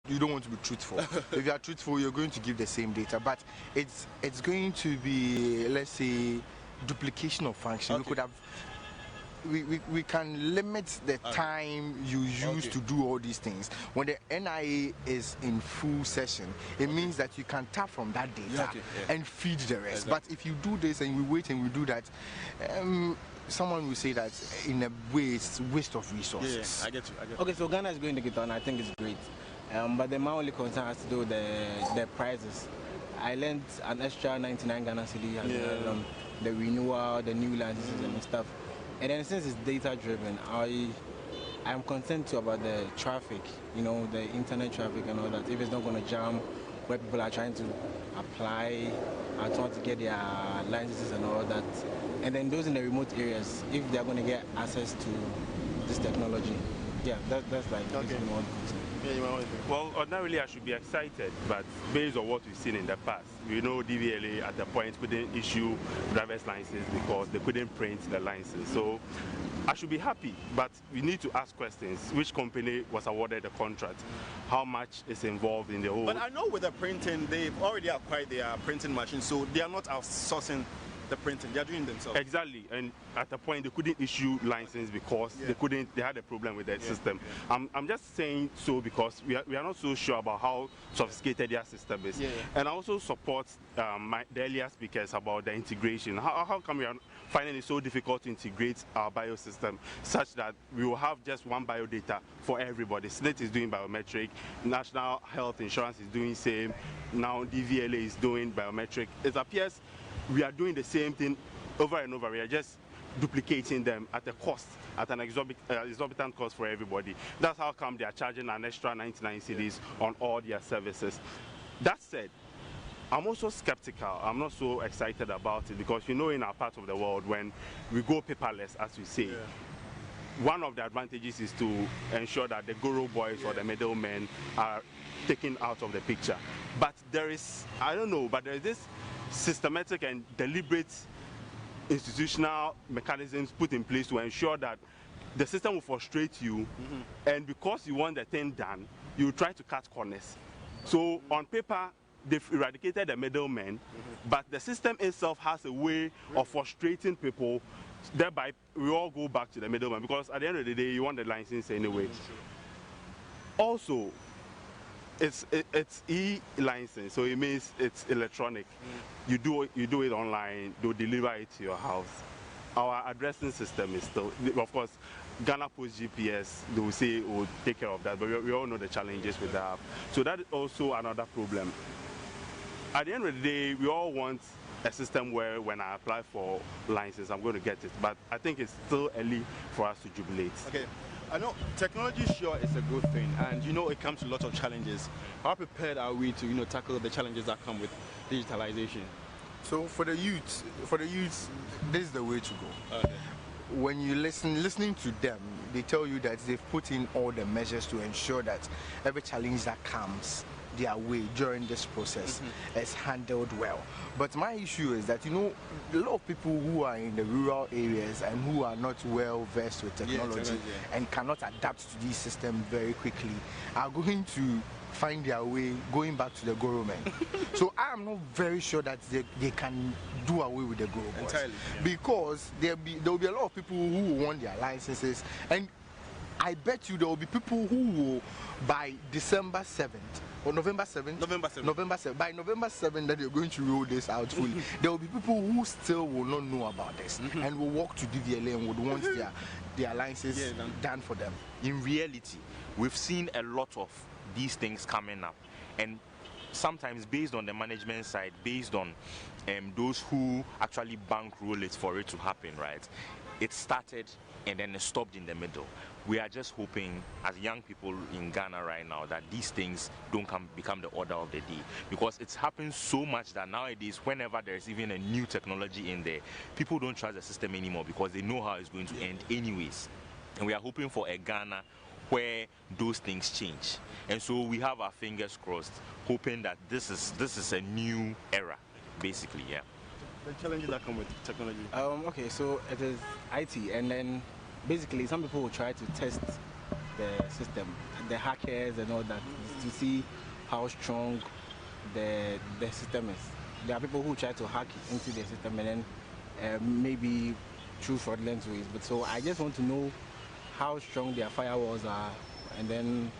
you don't want to be truthful. If you are truthful, you're going to give the same data, but it's going to be, let's say, duplication of function. We could have. We can limit the time you use to do all these things. When the NIA is in full session, it means that you can tap from that data and feed the rest. Exactly. But if you do this and we wait and we do that, someone will say that in a way it's waste of resources. Yeah, I get you. Okay, so Ghana is going to get on. I think it's great. But my only concern has to do with the prices. I learned an extra 99 Ghana cedi and the renewal, the new licenses and stuff. And then since it's data driven, I'm concerned too about the traffic, you know, the internet traffic and all that. If it's not going to jam where people are trying to apply and trying to get their licenses and all that. And then those in the remote areas, if they're going to get access to this technology. Yeah, that's like basically one concern. Well, ordinarily I should be excited, but based on what we've seen in the past, we know DVLA at the point couldn't issue driver's license because they couldn't print the license. So I should be happy, but we need to ask questions. Which company was awarded the contract? How much is involved in the whole? But I know with the printing, they've already acquired their printing machine, so they are not outsourcing the printing, they are doing themselves. Exactly, and at the point they couldn't issue license because they had a problem with that system. I'm just saying so because we are not so sure about how sophisticated their system is. And I also support the earlier speakers about the integration. How come we are finding it so difficult to integrate our biosystem such that we will have just one biodata for everybody? SNIT is doing biometric, National Health Insurance is doing same, now DVLA is doing biometric. It appears we are doing the same thing over and over. We are just duplicating them at a cost, at an exorbitant cost for everybody. That's how come they are charging an extra 99 cedis on all their services. That said, I'm also skeptical. I'm not so excited about it because you know in our part of the world when we go paperless, as we say, one of the advantages is to ensure that the guru boys or the middlemen are taken out of the picture. But there is, I don't know, but there is this systematic and deliberate institutional mechanisms put in place to ensure that the system will frustrate you, and because you want the thing done, you try to cut corners. So on paper, they've eradicated the middlemen, but the system itself has a way of frustrating people. Thereby, we all go back to the middleman because at the end of the day, you want the license anyway. Also, it's e-license, so it means it's electronic. You do it online, they'll deliver it to your house. Our addressing system is still, of course, Ghana Post GPS, they will say will take care of that, but we all know the challenges with that. So that is also another problem. At the end of the day, we all want a system where when I apply for license, I'm going to get it, but I think it's still early for us to jubilate. Okay. I know technology sure is a good thing, and you know it comes with lots of challenges. How prepared are we to tackle the challenges that come with digitalization? So for the youth, this is the way to go. Okay. When you listening to them, they tell you that they've put in all the measures to ensure that every challenge that comes their way during this process is handled well. But my issue is that, a lot of people who are in the rural areas and who are not well versed with technology and cannot adapt to this system very quickly are going to find their way going back to the government. So I am not very sure that they can do away with the government entirely, because there will be a lot of people who will want their licenses, and I bet you there will be people who will, by December 7th or November 7th, by November 7th that they're going to roll this out fully. There will be people who still will not know about this and will walk to DVLA and would want their licenses done for them. In reality, we've seen a lot of these things coming up, and sometimes based on the management side, based on those who actually bankroll it for it to happen, right? It started and then it stopped in the middle. We are just hoping, as young people in Ghana right now, that these things don't become the order of the day, because it's happened so much that nowadays, whenever there's even a new technology in there, people don't trust the system anymore because they know how it's going to end anyways. And we are hoping for a Ghana where those things change, and so we have our fingers crossed, hoping that this is a new era, basically. The challenges that come with technology. Okay, so it is IT, and then basically some people will try to test the system. the hackers and all that, to see how strong the system is. There are people who try to hack into the system and then maybe through fraudulent ways. But so I just want to know how strong their firewalls are, and then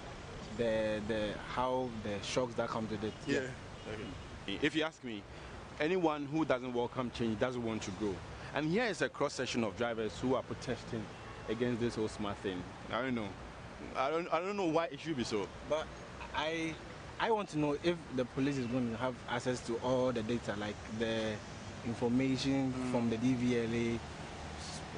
how the shocks that come with it. Yeah. Okay. If you ask me, anyone who doesn't welcome change doesn't want to grow. And here is a cross section of drivers who are protesting against this whole smart thing. I don't know. I don't know why it should be so. But I want to know if the police is going to have access to all the data, like the information from the DVLA,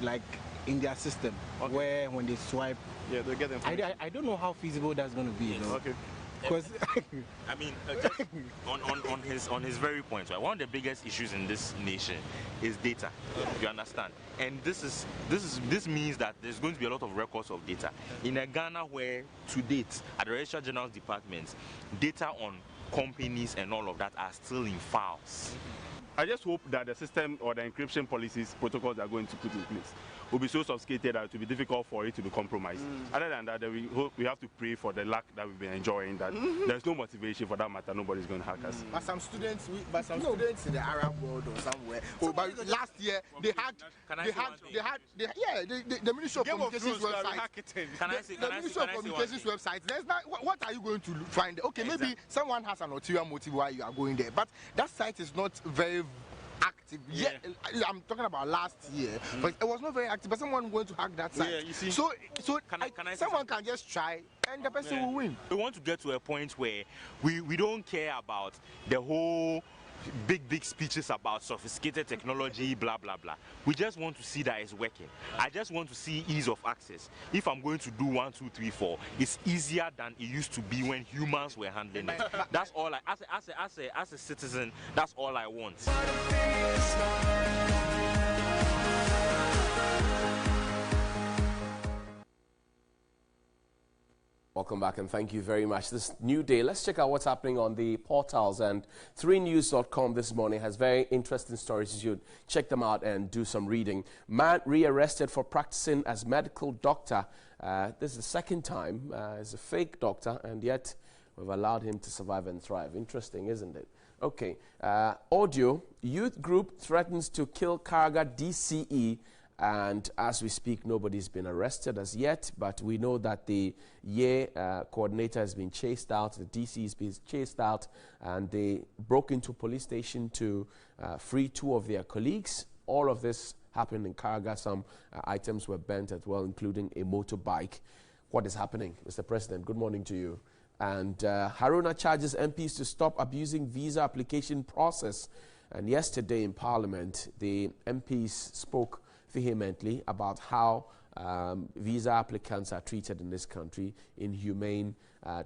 like in their system, where when they swipe, they get information. I don't know how feasible that's going to be. Yes. Okay. Because I mean, just on his very point, right? One of the biggest issues in this nation is data. You understand? And this means that there's going to be a lot of records of data in a Ghana where, to date, at the Registrar General's department, data on companies and all of that are still in files. I just hope that the system or the encryption policies, protocols they are going to put in place will be so sophisticated that it will be difficult for it to be compromised. Other than that, we have to pray for the luck that we've been enjoying, that there's no motivation for that matter, nobody's going to hack us. But some students, students in the Arab world or somewhere, but last year the Ministry of Communications website. The Ministry of Communications website. There's not. What are you going to find? Okay, maybe someone has an ulterior motive why you are going there, but that site is not very active. Yeah, I'm talking about last year, but it was not very active. But someone going to hack that site. Yeah, you see. So Someone can just try, and the person will win. We want to get to a point where we don't care about the whole big speeches about sophisticated technology, blah blah blah. We just want to see that it's working. I just want to see ease of access. If I'm going to do 1, 2, 3, 4, it's easier than it used to be when humans were handling it. That's all. As a citizen, that's all I want. Welcome back and thank you very much. This new day, let's check out what's happening on the portals, and 3news.com this morning has very interesting stories. You should check them out and do some reading. Man rearrested for practicing as medical doctor. This is the second time. He's a fake doctor, and yet we've allowed him to survive and thrive. Interesting, isn't it? Okay. Audio, youth group threatens to kill Karaga DCE. And as we speak, nobody's been arrested as yet, but we know that the coordinator has been chased out, the DC has been chased out, and they broke into a police station to free 2 of their colleagues. All of this happened in Karaga. Some items were burnt as well, including a motorbike. What is happening, Mr. President? Good morning to you. And Haruna charges MPs to stop abusing visa application process. And yesterday in Parliament, the MPs spoke vehemently about how visa applicants are treated in this country, inhumane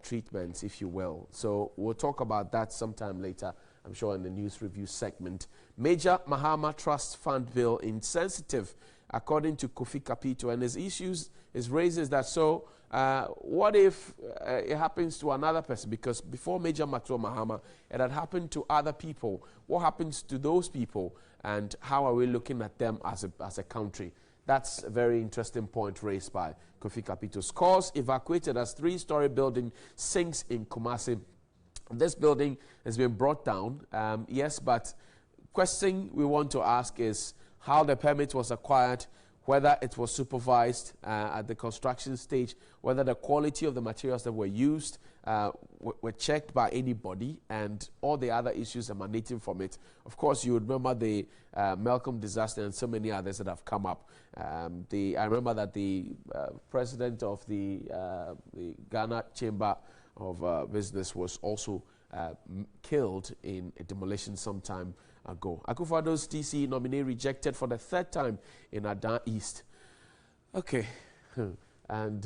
treatments, if you will. So we'll talk about that sometime later, I'm sure, in the news review segment. Major Mahama Trust Fund bill insensitive, according to Kofi Kapito, and his issues is raises that. So what if it happens to another person? Because before Major Matua Mahama, it had happened to other people. What happens to those people? And how are we looking at them as a country? That's a very interesting point raised by Kofi Kapito. Scores evacuated as 3-story building sinks in Kumasi. This building has been brought down, yes, but question we want to ask is how the permit was acquired, whether it was supervised at the construction stage, whether the quality of the materials that were used were checked by anybody, and all the other issues emanating from it. Of course, you remember the Malcolm disaster and so many others that have come up. I remember that the president of the Ghana Chamber of Business was also killed in a demolition some time ago. Akufo-Addo's TC nominee rejected for the 3rd time in Adan East. Okay, and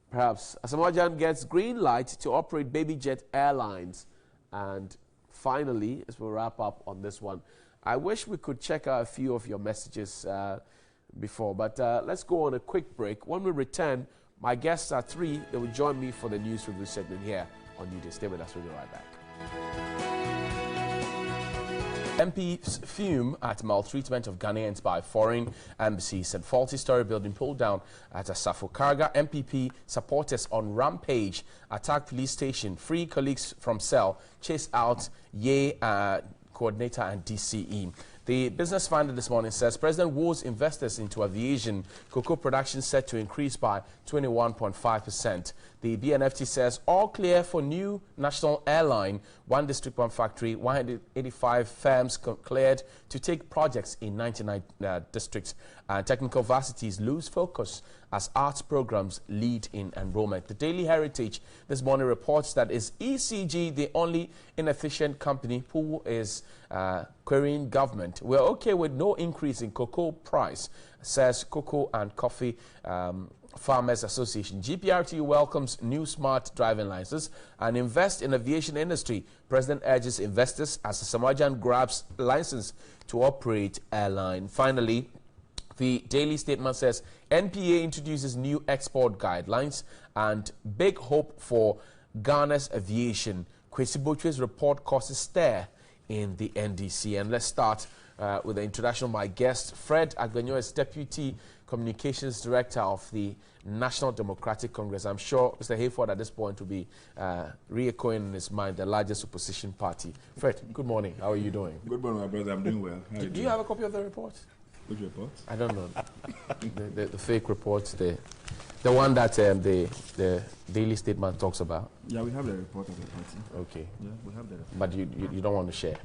perhaps Asamoah Gyan gets green light to operate Baby Jet Airlines. And finally, as we wrap up on this one, I wish we could check out a few of your messages before, but let's go on a quick break. When we return, my guests are 3. They will join me for the news review segment here on NewDay. Stay with us. We'll be right back. MPs fume at maltreatment of Ghanaians by foreign embassies and faulty story building pulled down at Asafo. Karaga MPP supporters on rampage attack police station, free colleagues from cell, chase out Ye coordinator and DCE. The Business Finder this morning says President woos investors into aviation. Cocoa production set to increase by 21.5%. The BNFT says all clear for new national airline. One district, one factory, 185 firms cleared to take projects in 99 districts. Technical varsities lose focus as arts programs lead in enrollment. The Daily Heritage this morning reports that is ECG the only inefficient company who is querying government. We're okay with no increase in cocoa price, says Cocoa and Coffee Farmers Association. GPRT welcomes new smart driving licenses and invest in aviation industry. President urges investors as Samajan grabs license to operate airline. Finally, the Daily Statement says NPA introduces new export guidelines and big hope for Ghana's aviation. Kwesi Botwe's report causes stir in the NDC. And let's start with the introduction of my guest. Fred Agbenyo is Deputy Communications Director of the National Democratic Congress. I'm sure Mr. Hayford at this point will be re-echoing in his mind the largest opposition party. Fred, good morning. How are you doing? Good morning, my brother. I'm doing well. Do you have a copy of the report? Which report? I don't know. the fake reports, the one that the Daily Statement talks about. Yeah, we have the report of the party. Okay. Yeah, we have the report. But you don't want to share?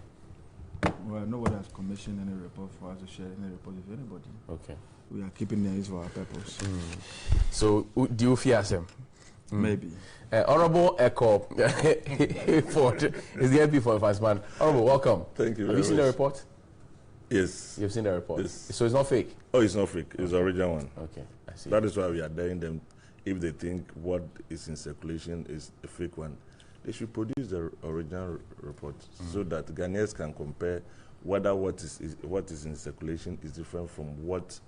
Well, nobody has commissioned any report for us to share any report with anybody. Okay. We are keeping these for our purpose. So, do you fear them? Maybe. Honorable Echo Ford is the MP for Vice Man. Honorable, welcome. Thank you. Have you seen the report? Yes. You've seen the report? Yes. So it's not fake? Oh, it's not fake. It's the original one. Okay, I see. That is why we are daring them. If they think what is in circulation is a fake one, they should produce the original report so that Ghanaians can compare whether what is in circulation is different from what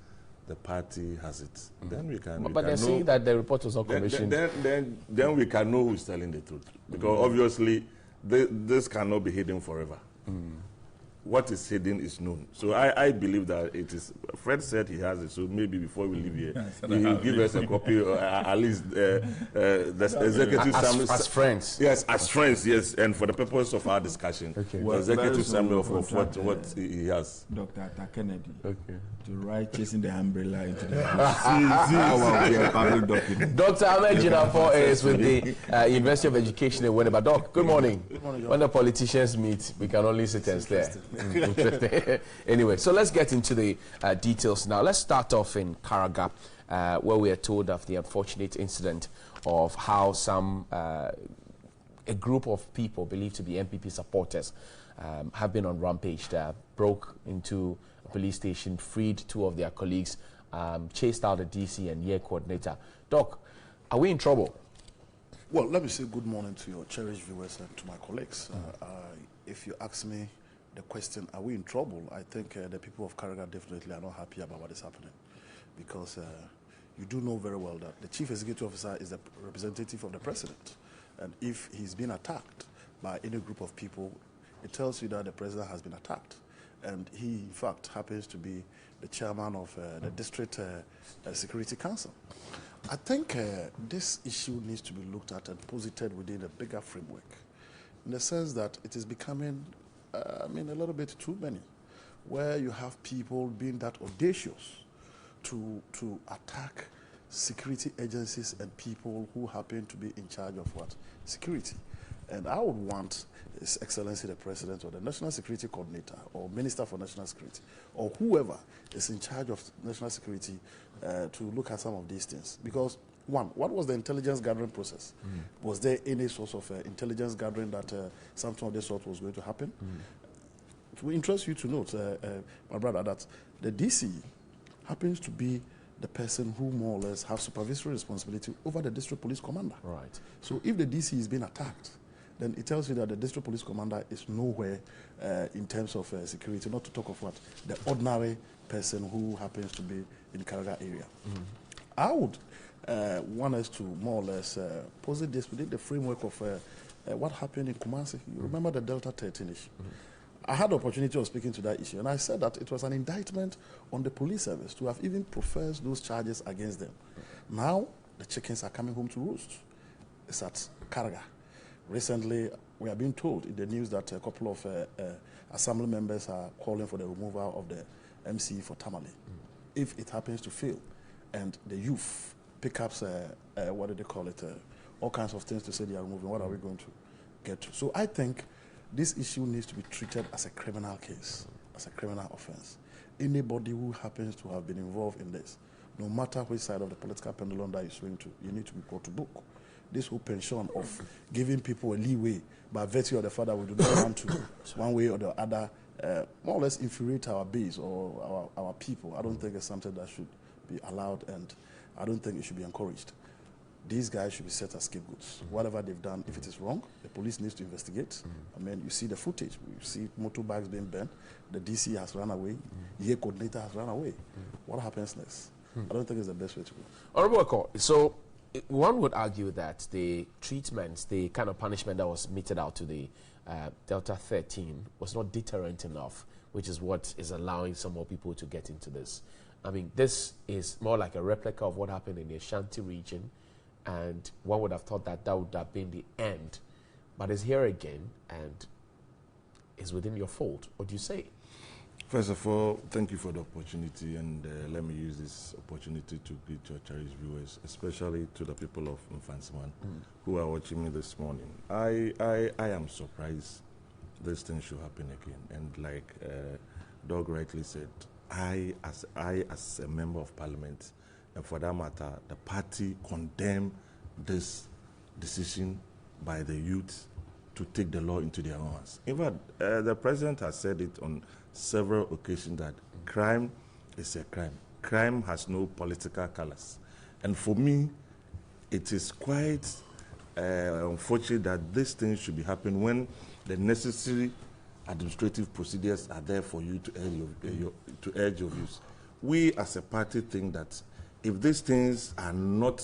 the party has it. Then we can. But they're saying that the report was not commissioned. Then we can know who's telling the truth, because obviously this cannot be hidden forever. What is hidden is known. So I believe that it is. Fred said he has it, so maybe before we leave here, he will give us a copy, or at least the executive summary. As friends? Yes, as friends, yes, and for the purpose of our discussion. Okay. Well, the executive summary of what he has. Dr. Kennedy. Okay. To write chasing the umbrella into the public document. Dr. Ahmed Jinapor is with the University of Education in Winneba. Doc, good morning. Good morning, when the politicians meet, we can only sit and stare. Interesting. Anyway, so let's get into the details now. Let's start off in Karaga, where we are told of the unfortunate incident of how a group of people believed to be MPP supporters have been on rampage. They broke into a police station, freed two of their colleagues, chased out the DC and year coordinator. Doc, are we in trouble? Well, let me say good morning to your cherished viewers and to my colleagues. If you ask me the question, are we in trouble? I think the people of Karaga definitely are not happy about what is happening, because you do know very well that the chief executive officer is the representative of the president, and if he's been attacked by any group of people, it tells you that the president has been attacked, and he in fact happens to be the chairman of the district security council. I think this issue needs to be looked at and posited within a bigger framework, in the sense that it is becoming a little bit too many, where you have people being that audacious to attack security agencies and people who happen to be in charge of what? Security. And I would want His Excellency the President or the National Security Coordinator or Minister for National Security or whoever is in charge of national security to look at some of these things. Because one, what was the intelligence gathering process? Was there any source of intelligence gathering that something of this sort was going to happen? It will interest you to note, my brother, that the DC happens to be the person who more or less has supervisory responsibility over the district police commander. Right. So if the DC is being attacked, then it tells you that the district police commander is nowhere in terms of security, not to talk of what? The ordinary person who happens to be in Karaga area. I would want us to more or less posit this within the framework of what happened in Kumasi. You remember the Delta 13 issue? I had the opportunity of speaking to that issue, and I said that it was an indictment on the police service to have even professed those charges against them. Now, the chickens are coming home to roost. It's at Karaga. Recently, we are being told in the news that a couple of assembly members are calling for the removal of the MC for Tamale. If it happens to fail, and the youth pick up, what do they call it, all kinds of things to say they are removing, what are we going to get to? So I think this issue needs to be treated as a criminal case, as a criminal offense. Anybody who happens to have been involved in this, no matter which side of the political pendulum that you swing to, you need to be brought to book. This whole pension of giving people a leeway by virtue of the fact that we do not want to, one way or the other, more or less infuriate our base or our people, I don't think it's something that should be allowed, and I don't think it should be encouraged. These guys should be set as scapegoats. Whatever they've done, if it is wrong, the police needs to investigate. I mean, you see the footage. You see motorbikes being burned. The DC has run away. EA coordinator has run away. What happens next? I don't think it's the best way to go. Honorable Akko, so one would argue that the treatment, the kind of punishment that was meted out to the Delta 13 was not deterrent enough, which is what is allowing some more people to get into this. I mean, this is more like a replica of what happened in the Ashanti region, and one would have thought that that would have been the end. But it's here again, and is within your fold. What do you say? First of all, thank you for the opportunity, and let me use this opportunity to greet your cherished viewers, especially to the people of Mfansiman who are watching me this morning. I am surprised this thing should happen again, and like Doug rightly said, I as a member of parliament, and for that matter, the party condemn this decision by the youth to take the law into their own hands. In fact, the president has said it on several occasions that crime is a crime. Crime has no political colors. And for me, it is quite unfortunate that this thing should be happening when the necessary administrative procedures are there for you to urge your views. We as a party think that if these things are not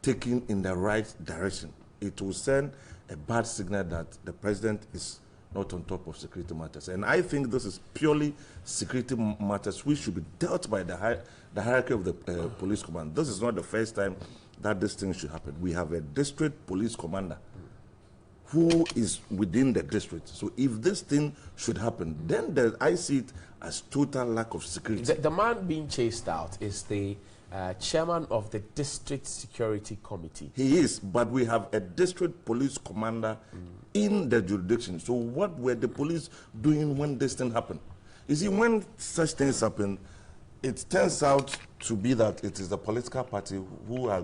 taken in the right direction, it will send a bad signal that the president is not on top of security matters. And I think this is purely security matters which should be dealt by the hierarchy of the police command. This is not the first time that this thing should happen. We have a district police commander who is within the district. So if this thing should happen, then I see it as total lack of security. The man being chased out is the chairman of the district security committee. He is, but we have a district police commander in the jurisdiction. So what were the police doing when this thing happened? You see, when such things happen, it turns out to be that it is the political party who are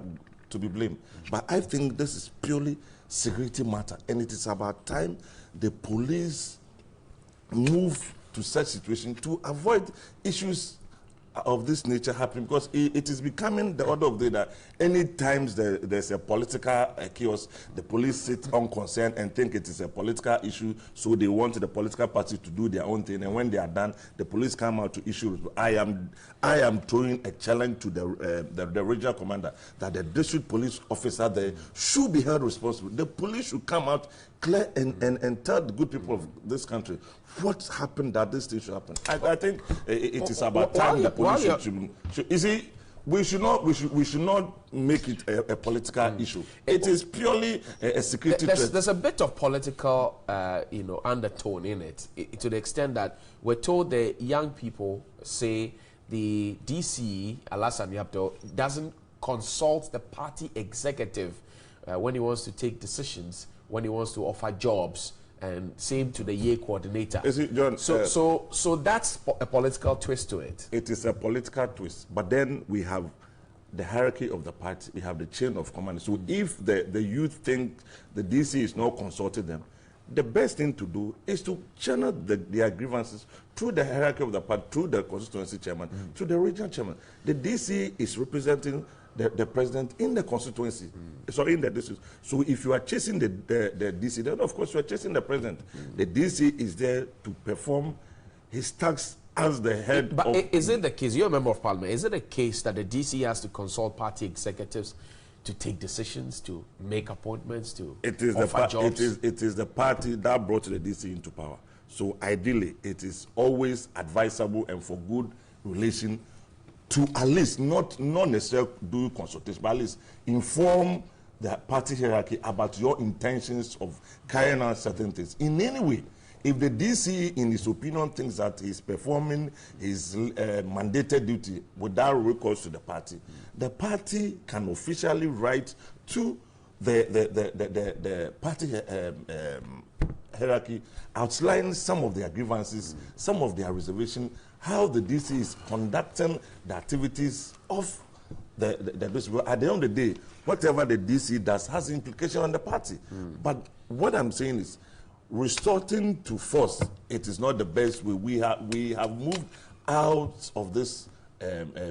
to be blamed. But I think this is purely security matter, and it is about time the police move to such situation to avoid issues of this nature happening, because it is becoming the order of the day that any times there's a political chaos, the police sit unconcerned and think it is a political issue, so they want the political party to do their own thing, and when they are done, the police come out to issue. I am throwing a challenge to the regional commander that the district police officer there should be held responsible. The police should come out clear and tell the good people of this country what happened that this thing should happen. I think it is about time the police should. You see, we should not make it a political issue. It is purely a security threat. There's a bit of political, undertone in it, to the extent that we're told the young people say the DCE, Alassane Yapto, doesn't consult the party executive when he wants to take decisions, when he wants to offer jobs, and same to the EA coordinator. Is it, John, so that's a political twist to it. It is a political twist, but then we have the hierarchy of the party, we have the chain of command. So if the youth think the DC is not consulting them, the best thing to do is to channel their grievances through the hierarchy of the party, through the constituency chairman, to the regional chairman. The DC is representing the president in the constituency, so in the district. So if you are chasing the DC, then of course you are chasing the president. The DC is there to perform his task as the head but of... is it the case, you're a member of parliament, is it the case that the DC has to consult party executives to take decisions, to make appointments, to offer jobs? It is the party that brought the DC into power. So ideally, it is always advisable and for good relation to at least not necessarily do consultation, but at least inform the party hierarchy about your intentions of carrying out certain things. In any way, if the DC, in his opinion, thinks that he's performing his mandated duty without recourse to the party can officially write to the party hierarchy, outlining some of their grievances, some of their reservations, how the DC is conducting the activities of the DC. At the end of the day, whatever the DC does has implication on the party. But what I'm saying is, resorting to force, it is not the best way. We have moved out of this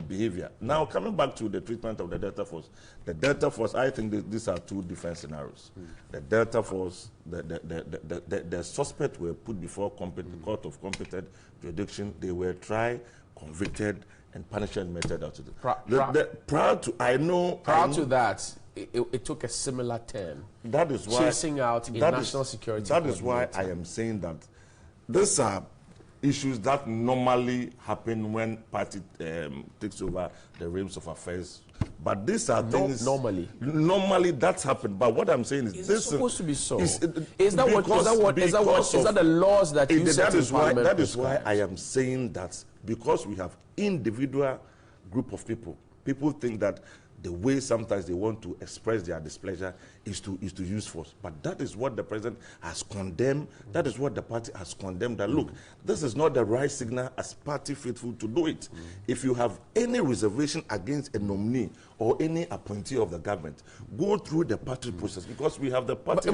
behavior. Now, coming back to the treatment of the Delta Force, I think these are two different scenarios. The Delta Force, the suspects were put before court of competent jurisdiction. They were tried, convicted, and punishment meted out to them. Prior to that, it took a similar turn. That is why chasing out a national security. That is why I am saying that these are issues that normally happen when party takes over the realms of affairs. But these are things normally that's happened. But what I'm saying is this supposed to be so. Is that the laws that you set in Parliament? That is why I am saying that, because we have individual group of people think that the way sometimes they want to express their displeasure is to use force. But that is what the president has condemned. That is what the party has condemned. That look, this is not the right signal as party faithful to do it. If you have any reservation against a nominee or any appointee of the government, go through the party process, because we have the party.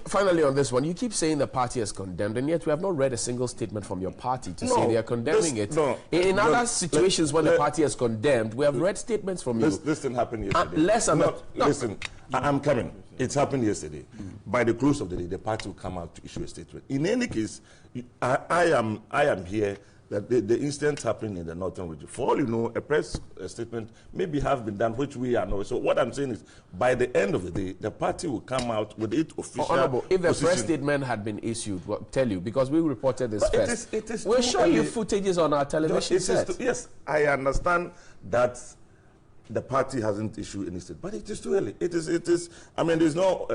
Finally, on this one, you keep saying the party has condemned, and yet we have not read a single statement from your party to say they are condemning it. In other situations when the party has condemned, we have read statements from you. This didn't happen yesterday. Listen, I'm coming. It's happened yesterday. By the close of the day, the party will come out to issue a statement. In any case, I am here. That the incident happened in the northern region. For all you know, a press statement maybe have been done, which we are not. So what I'm saying is, by the end of the day, the party will come out with its official Honorable, if the press statement had been issued, we'll tell you, because we reported this first. We'll show you footages on our television set. Yes, I understand that the party hasn't issued any statement, but it is too early. It is. I mean, there's no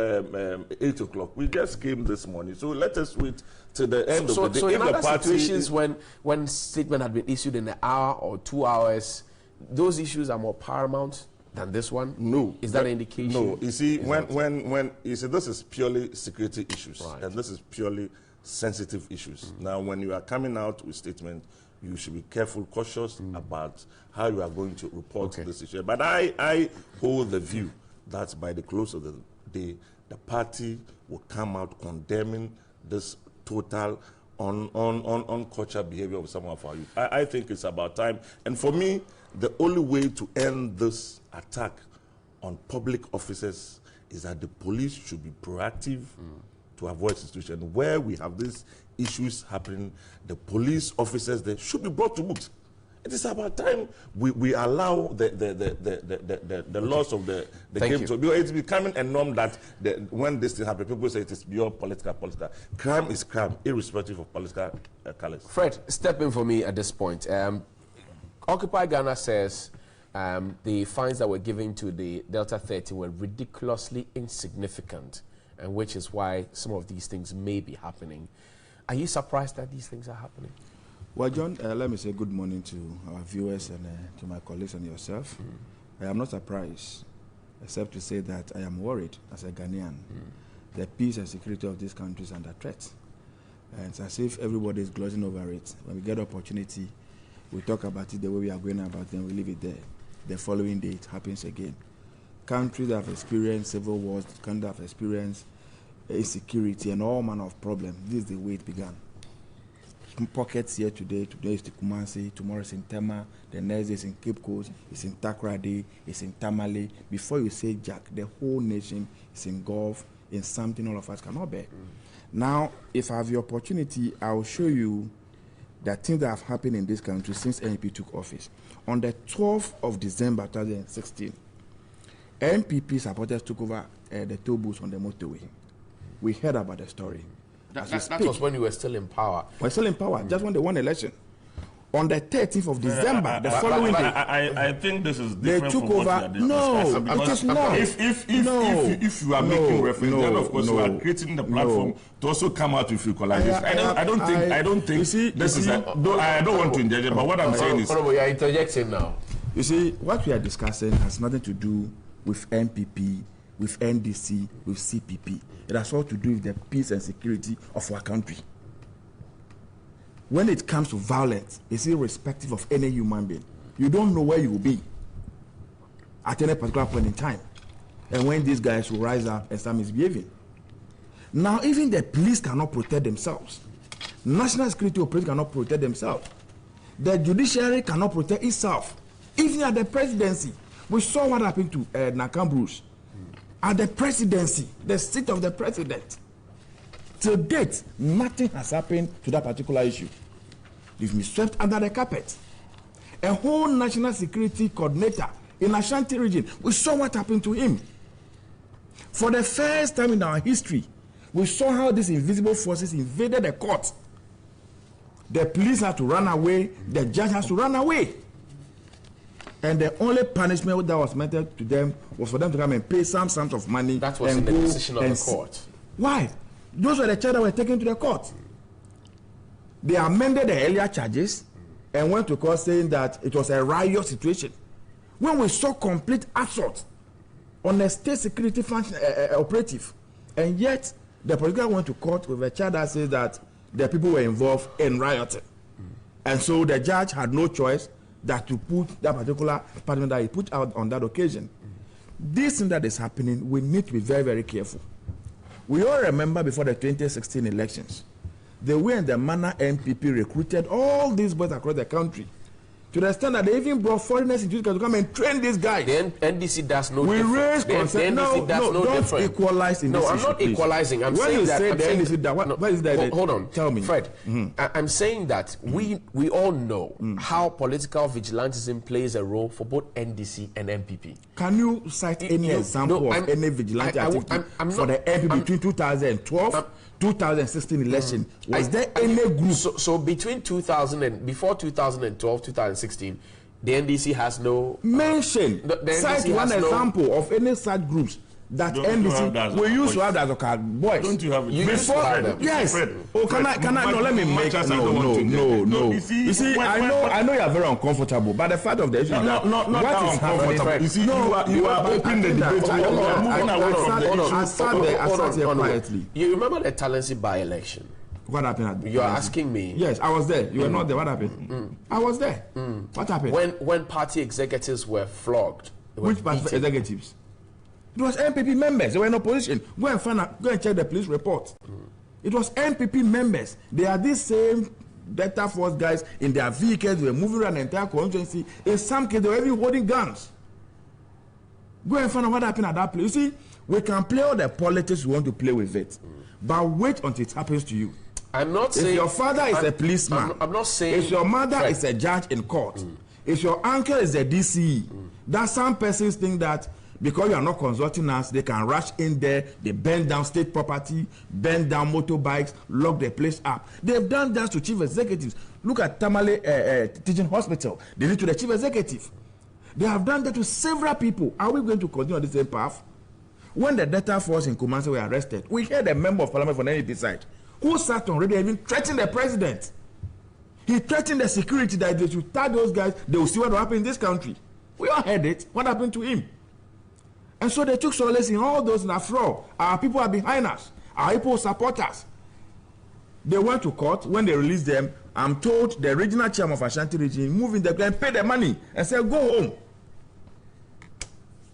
8 o'clock. We just came this morning, so let us wait to the end of the day. So in other situations, when statement had been issued in an hour or 2 hours, those issues are more paramount than this one. No, is that an indication? No, you see, when you see, this is purely security issues, and this is purely sensitive issues. Now, when you are coming out with statement, you should be careful, cautious about how you are going to report this issue. But I hold the view that by the close of the day, the party will come out condemning this total uncultured behavior of some of our youth. I think it's about time. And for me, the only way to end this attack on public officers is that the police should be proactive to avoid situation where we have these issues happening. The police officers, they should be brought to books. It is about time we allow the laws of the game to be. It's becoming a norm that when this thing happens, people say it is beyond political. Crime is crime, irrespective of political colors. Fred, step in for me at this point. Occupy Ghana says the fines that were given to the Delta 30 were ridiculously insignificant, and which is why some of these things may be happening. Are you surprised that these things are happening? Well, John, let me say good morning to our viewers and to my colleagues and yourself. I am not surprised, except to say that I am worried as a Ghanaian. The peace and security of this country is under threat. And it's as if everybody is glossing over it. When we get opportunity, we talk about it the way we are going about it, and we leave it there. The following day, it happens again. Countries that have experienced civil wars, countries that have experienced insecurity and all manner of problems, this is the way it began. Pockets here today is to Kumasi, tomorrow is in Tema, the next day is in Cape Coast, it's in Takoradi, it's in Tamale. Before you say Jack, the whole nation is engulfed in something all of us cannot bear. Now, if I have the opportunity, I will show you the things that have happened in this country since NPP took office. On the 12th of December 2016, NPP supporters took over the toll booths on the motorway. We heard about the story. That was when you were still in power. We're still in power, just when they won election. On the 13th of December, the following day, I think this is different they took from over. What you It is not. If you are making reference, then of course you are creating the platform to also come out with equalization. I don't think this is. I don't want to interject, but what I'm saying is, you are interjecting now. You see, what we are discussing has nothing to do with NPP, with NDC, with CPP. It has all to do with the peace and security of our country. When it comes to violence, it's irrespective of any human being. You don't know where you will be at any particular point in time. And when these guys will rise up and start misbehaving. Now, even the police cannot protect themselves. National security operators cannot protect themselves. The judiciary cannot protect itself. Even at the presidency, we saw what happened to Nakam. At the presidency, the seat of the president. Till date, nothing has happened to that particular issue. They've been swept under the carpet. A whole national security coordinator in Ashanti region, we saw what happened to him. For the first time in our history, we saw how these invisible forces invaded the court. The police had to run away, the judge has to run away. And the only punishment that was meted to them was for them to come and pay some sums of money. That was in the decision of the court. Why? Those were the charges that were taken to the court. They amended the earlier charges and went to court saying that it was a riot situation. When we saw complete assault on a state security function, operative, and yet the political went to court with a charge that says that the people were involved in rioting. And so the judge had no choice that to put that particular punishment that he put out on that occasion. This thing that is happening, we need to be very, very careful. We all remember before the 2016 elections, the way and the manner NPP recruited all these boys across the country, to the extent that they even brought foreigners into to come and train these guys. The NDC does no different. We raise concern. No, don't equalize in this issue. I'm not equalizing. I'm when saying you that. Say the NDC that, what is that? Hold on. Tell me. Fred, I'm saying that we all know how political vigilantism plays a role for both NDC and NPP. Can you cite any example of any vigilante activity for the NPP between 2012 2016 election? Was there any group? So between 2000 and before 2012, 2016, the NDC has no mention. Cite one example of any such groups that NDC we used to have as a boys. Don't you have it? Before? Yes. Oh, can I? No, let me make. No. You see, I know you are very uncomfortable, but the fact of the issue is that what is happening. You see, you are opening the debate. I sat here quietly. You remember the Talensi by-election? What happened? You are asking me. Yes, I was there. You were not there. What happened? I was there. What happened? When party executives were flogged. Which party executives? It was NPP members. They were in opposition. Go and check the police report. It was NPP members. They are these same Delta Force guys in their vehicles. They were moving around the entire constituency. In some cases, they were even holding guns. Go and find out what happened at that place. You see, we can play all the politics we want to play with it, but wait until it happens to you. I'm not saying. If your father is a policeman, I'm not saying. If your mother is a judge in court, if your uncle is a DCE, that some persons think that because you are not consulting us, they can rush in there, they burn down state property, burn down motorbikes, lock the place up. They've done that to chief executives. Look at Tamale Teaching Hospital. They did to the chief executive. They have done that to several people. Are we going to continue on the same path? When the Delta Force in Kumasi were arrested, we heard a member of parliament from the NDP side who sat on radio even threatened the president. He threatened the security that they should tell those guys, they will see what will happen in this country. We all heard it. What happened to him? And so they took solace in all those in Afro. Our people are behind us. Our people support us. They went to court. When they released them, I'm told the regional chairman of Ashanti region moved in the ground, paid the money, and said, go home.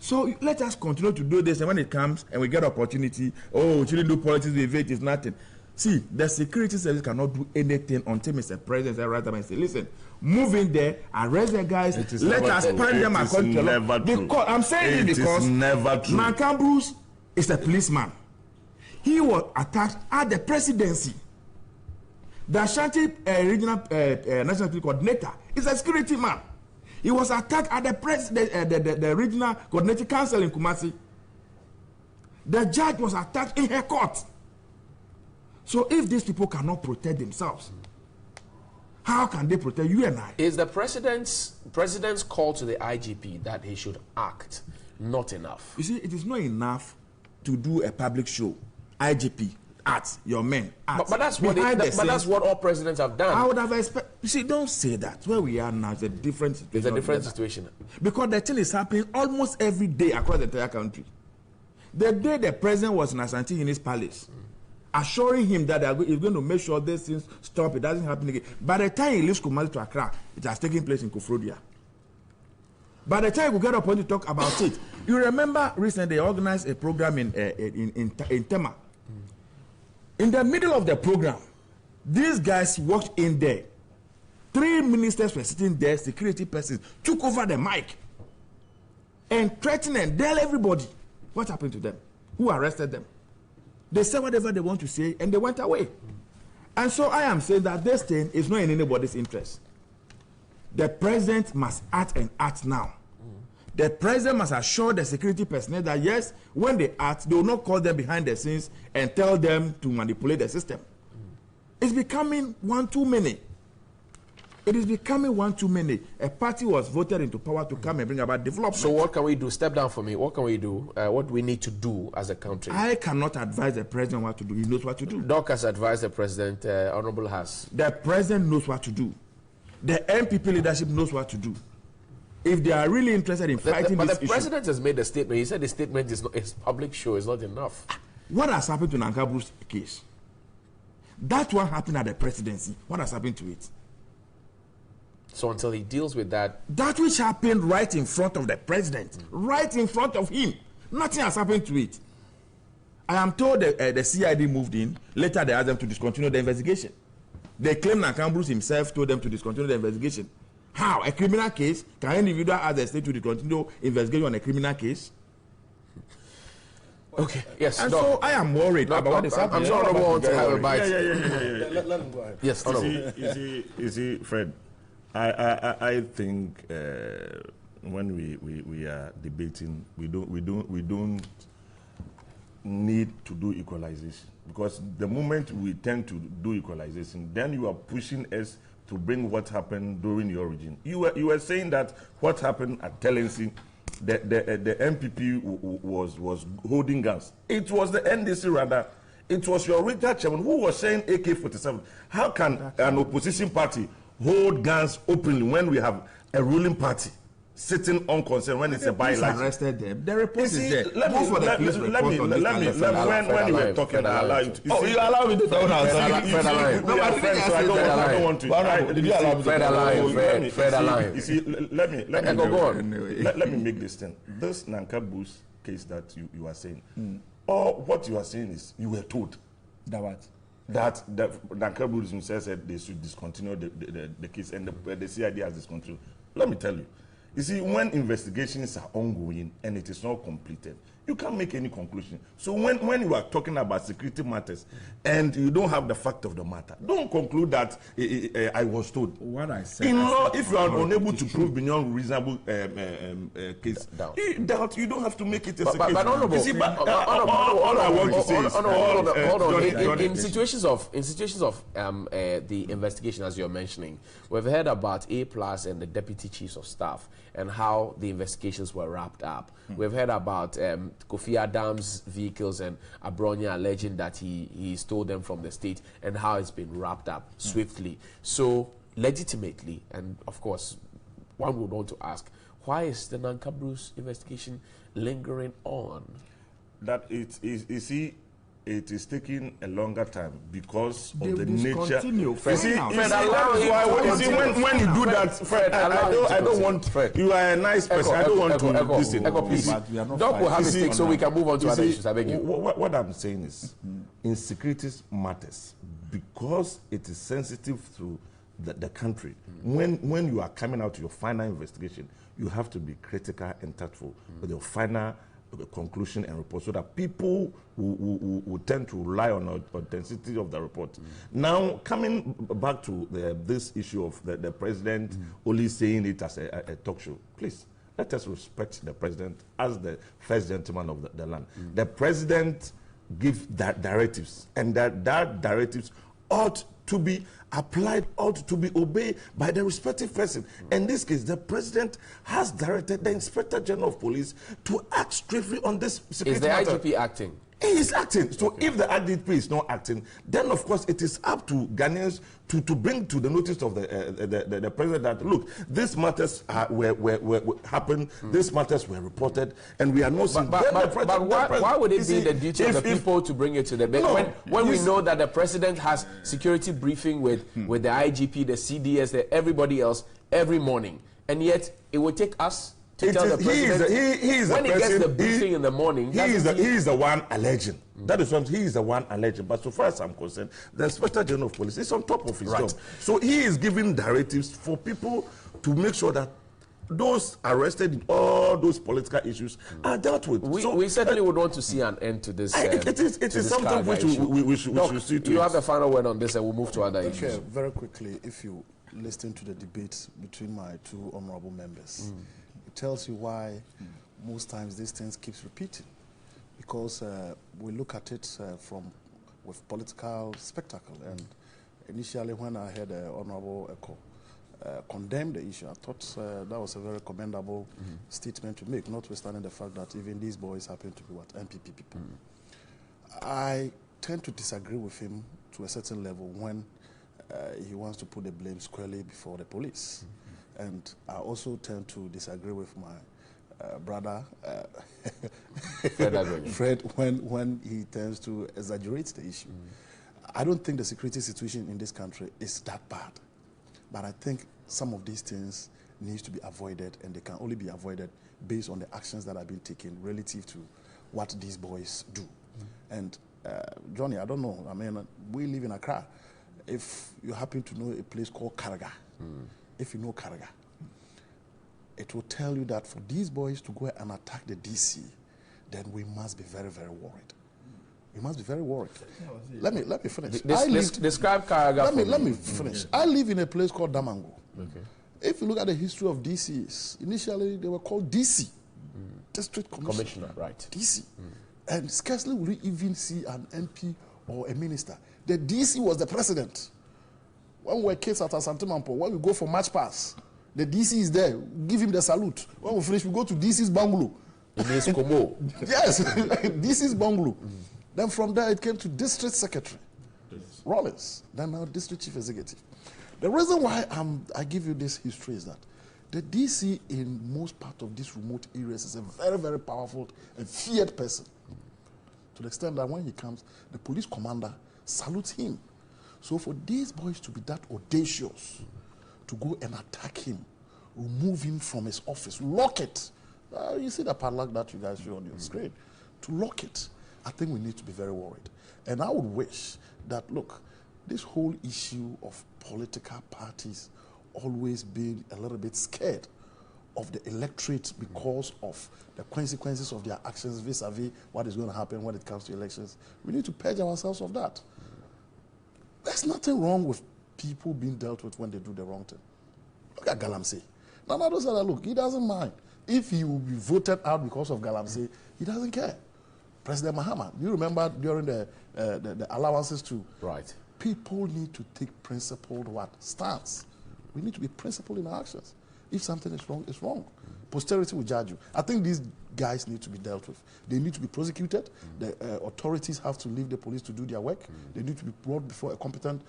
So let us continue to do this, and when it comes and we get opportunity, oh, we shouldn't do politics with it, it's nothing. See, the security service cannot do anything until Mr. President says right and say, listen, move in there, arrest the guys, let us find them according to the law. Because I'm saying it because Nakam Bruce is a policeman. He was attacked at the presidency. The Ashanti regional national security coordinator is a security man. He was attacked at the regional coordinating council in Kumasi. The judge was attacked in her court. So if these people cannot protect themselves, how can they protect you and I? Is the president's call to the IGP that he should act not enough? You see, it is not enough to do a public show. IGP, act, your men, act. But that's what all presidents have done. I would have expected. You see, don't say that. Where we are now is a different situation. It's a different situation. Because the thing is happening almost every day across the entire country. The day the president was in Asante in his palace, assuring him that he's going to make sure these things stop, it doesn't happen again. By the time he leaves Kumasi to Accra, it has taken place in Kofrodia. By the time we get up to talk about it, you remember recently they organized a program in Tema. In the middle of the program, these guys walked in there. 3 ministers were sitting there, security persons took over the mic and threatened and tell everybody what happened to them, who arrested them. They said whatever they want to say and they went away. And so I am saying that this thing is not in anybody's interest. The president must act and act now. The president must assure the security personnel that yes, when they act, they will not call them behind the scenes and tell them to manipulate the system. It's becoming one too many. It is becoming one too many. A party was voted into power to come and bring about development. So what can we do? Step down for me. What can we do? What we need to do as a country? I cannot advise the president what to do. He knows what to do. Doc has advised the president. Honorable has. The president knows what to do. The MPP leadership knows what to do. If they are really interested in fighting but this the president has made a statement. He said the statement is not, his public show is not enough. What has happened to Nankabru's case? That one happened at the presidency. What has happened to it? So until he deals with that... That which happened right in front of the president, right in front of him, nothing has happened to it. I am told the CID moved in. Later they asked them to discontinue the investigation. They claim Nankabru himself told them to discontinue the investigation. How? A criminal case? Can an individual ask the state to discontinue investigation on a criminal case? Okay, yes. And so I am worried about what is happening. I'm sorry, I want to have a bite. Let him go ahead. Yes, you see, Fred, I think when we are debating, we don't need to do equalization, because the moment we tend to do equalization, then you are pushing us to bring what happened during your regime. You were saying that what happened at Telensi, the MPP was holding guns. It was the NDC rather. It was your regional chairman who was saying AK-47. How can an opposition party hold guns openly when we have a ruling party sitting unconcerned when it's a by-election? Arrested them. The report is there. Let me, when you were talking, I allow you to. You allow me to talk. I don't want to. Did you allow me to? Fred Align. You see, let me make this thing. This Nankabru's case that you are saying, or what you are saying is you were told that what? That Nankabru himself said they should discontinue the case, and the CID has discontinued. Let me tell you. You see, when investigations are ongoing and it is not completed, you can't make any conclusion. So when you are talking about security matters and you don't have the fact of the matter, don't conclude that I was told. What I said. In law, if you are unable to prove beyond reasonable case, you don't have to make it a secret. But honorable, all I want to say is, hold on. In situations of the investigation, as you're mentioning, we've heard about A+ and the deputy chiefs of staff and how the investigations were wrapped up. We've heard about Kofi Adams' vehicles and Abronia alleging that he stole them from the state and how it's been wrapped up swiftly. So, legitimately, and of course, one would want to ask, why is the Nankabru's investigation lingering on? That it is, you see, it is taking a longer time because of the nature. Fred, when you do that, Fred, I don't want. Fred, you are a nice person. I don't want to listen. Please, Doc will have a stick so we can move on to other issues. I beg you. What I'm saying is, in security matters, because it is sensitive to the country. When you are coming out to your final investigation, you have to be critical and tactful with your final conclusion and report, so that people who tend to rely on the authenticity of the report. Now, coming back to this issue of the president only saying it as a talk show, please, let us respect the president as the first gentleman of the land. The president give that directives, and that directives ought to be applied, ought to be obeyed by the respective person. In this case, the president has directed the Inspector General of Police to act strictly on this security matter. Is the IGP acting? He is acting. So if the IGP is not acting, then of course it is up to Ghanaians to bring to the notice of the president that, look, these matters happened, these matters were reported, and we are not seeing. But why would it be the duty of the people to bring it to the bed when we know that the president has security briefing with the IGP, the CDS, everybody else every morning, and yet it would take us to tell the president when he gets the briefing in the morning. He is the one alleging. That is what he is the one alleging. But so far as I'm concerned, the Inspector General of Police is on top of his job. So he is giving directives for people to make sure that those arrested in all those political issues are dealt with. We certainly would want to see an end to this. It is something which we should see to. You have a final word on this, and we'll move to other issues. Okay, very quickly, if you listen to the debates between my two honorable members, it tells you why most times these things keeps repeating, because we look at it with political spectacle. And initially, when I heard Honorable Echo condemn the issue, I thought that was a very commendable statement to make, notwithstanding the fact that even these boys happen to be MPP people. I tend to disagree with him to a certain level when he wants to put the blame squarely before the police. And I also tend to disagree with my brother Fred when he tends to exaggerate the issue. I don't think the security situation in this country is that bad, but I think some of these things need to be avoided, and they can only be avoided based on the actions that have been taken relative to what these boys do. And Johnny, I don't know, I mean, we live in Accra. If you happen to know a place called Karaga, if you know Karaga, it will tell you that for these boys to go and attack the DC, then we must be very, very worried. We must be very worried. Let me finish. Describe Karaga. Let me finish. I live in a place called Damango. Okay. If you look at the history of DCs, initially they were called DC, District Commissioner, right? DC, and scarcely will you even see an MP or a minister. The DC was the president. When we were kids at Asantemampo, when we go for match pass, the DC is there. Give him the salute. When we finish, we go to DC's bungalow. Yes, DC's bungalow. Then from there, it came to district secretary, Rollins. Then now district chief executive. The reason why I give you this history is that the DC in most part of these remote areas is a very, very powerful and feared person. To the extent that when he comes, the police commander salutes him. So for these boys to be that audacious, to go and attack him, remove him from his office, lock it. You see the padlock that you guys show on your screen. To lock it, I think we need to be very worried. And I would wish that, look, this whole issue of political parties always being a little bit scared of the electorate because of the consequences of their actions vis-a-vis what is going to happen when it comes to elections. We need to purge ourselves of that. There's nothing wrong with people being dealt with when they do the wrong thing. Look at Galamsey. Nana said that, look, he doesn't mind. If he will be voted out because of Galamsey, he doesn't care. President Mahama, you remember during the allowances too? Right. People need to take principled stance. We need to be principled in our actions. If something is wrong, it's wrong. Posterity will judge you. I think these guys need to be dealt with. They need to be prosecuted. The authorities have to leave the police to do their work. They need to be brought before a competent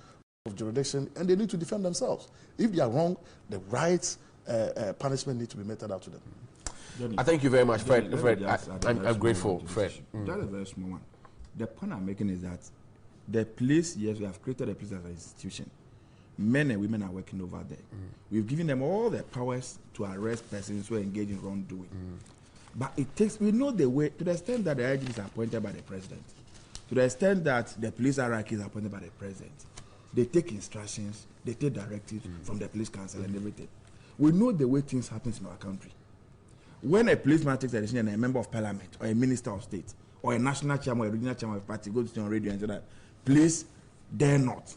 of jurisdiction, and they need to defend themselves. If they are wrong, the right punishment needs to be meted out to them. I thank you very much, Fred. I'm grateful, Fred. That's a very small one. The point I'm making is that the police, yes, we have created a police as an institution. Men and women are working over there. We've given them all the powers to arrest persons who engage in wrongdoing. But it takes, we know the way, to the extent that the IG is appointed by the president, to the extent that the police hierarchy is appointed by the president, they take instructions, they take directives from the police council and everything. We know the way things happen in our country. When a policeman takes a decision and a member of parliament or a minister of state or a national chairman or a regional chairman of a party goes to on radio and says that, please dare not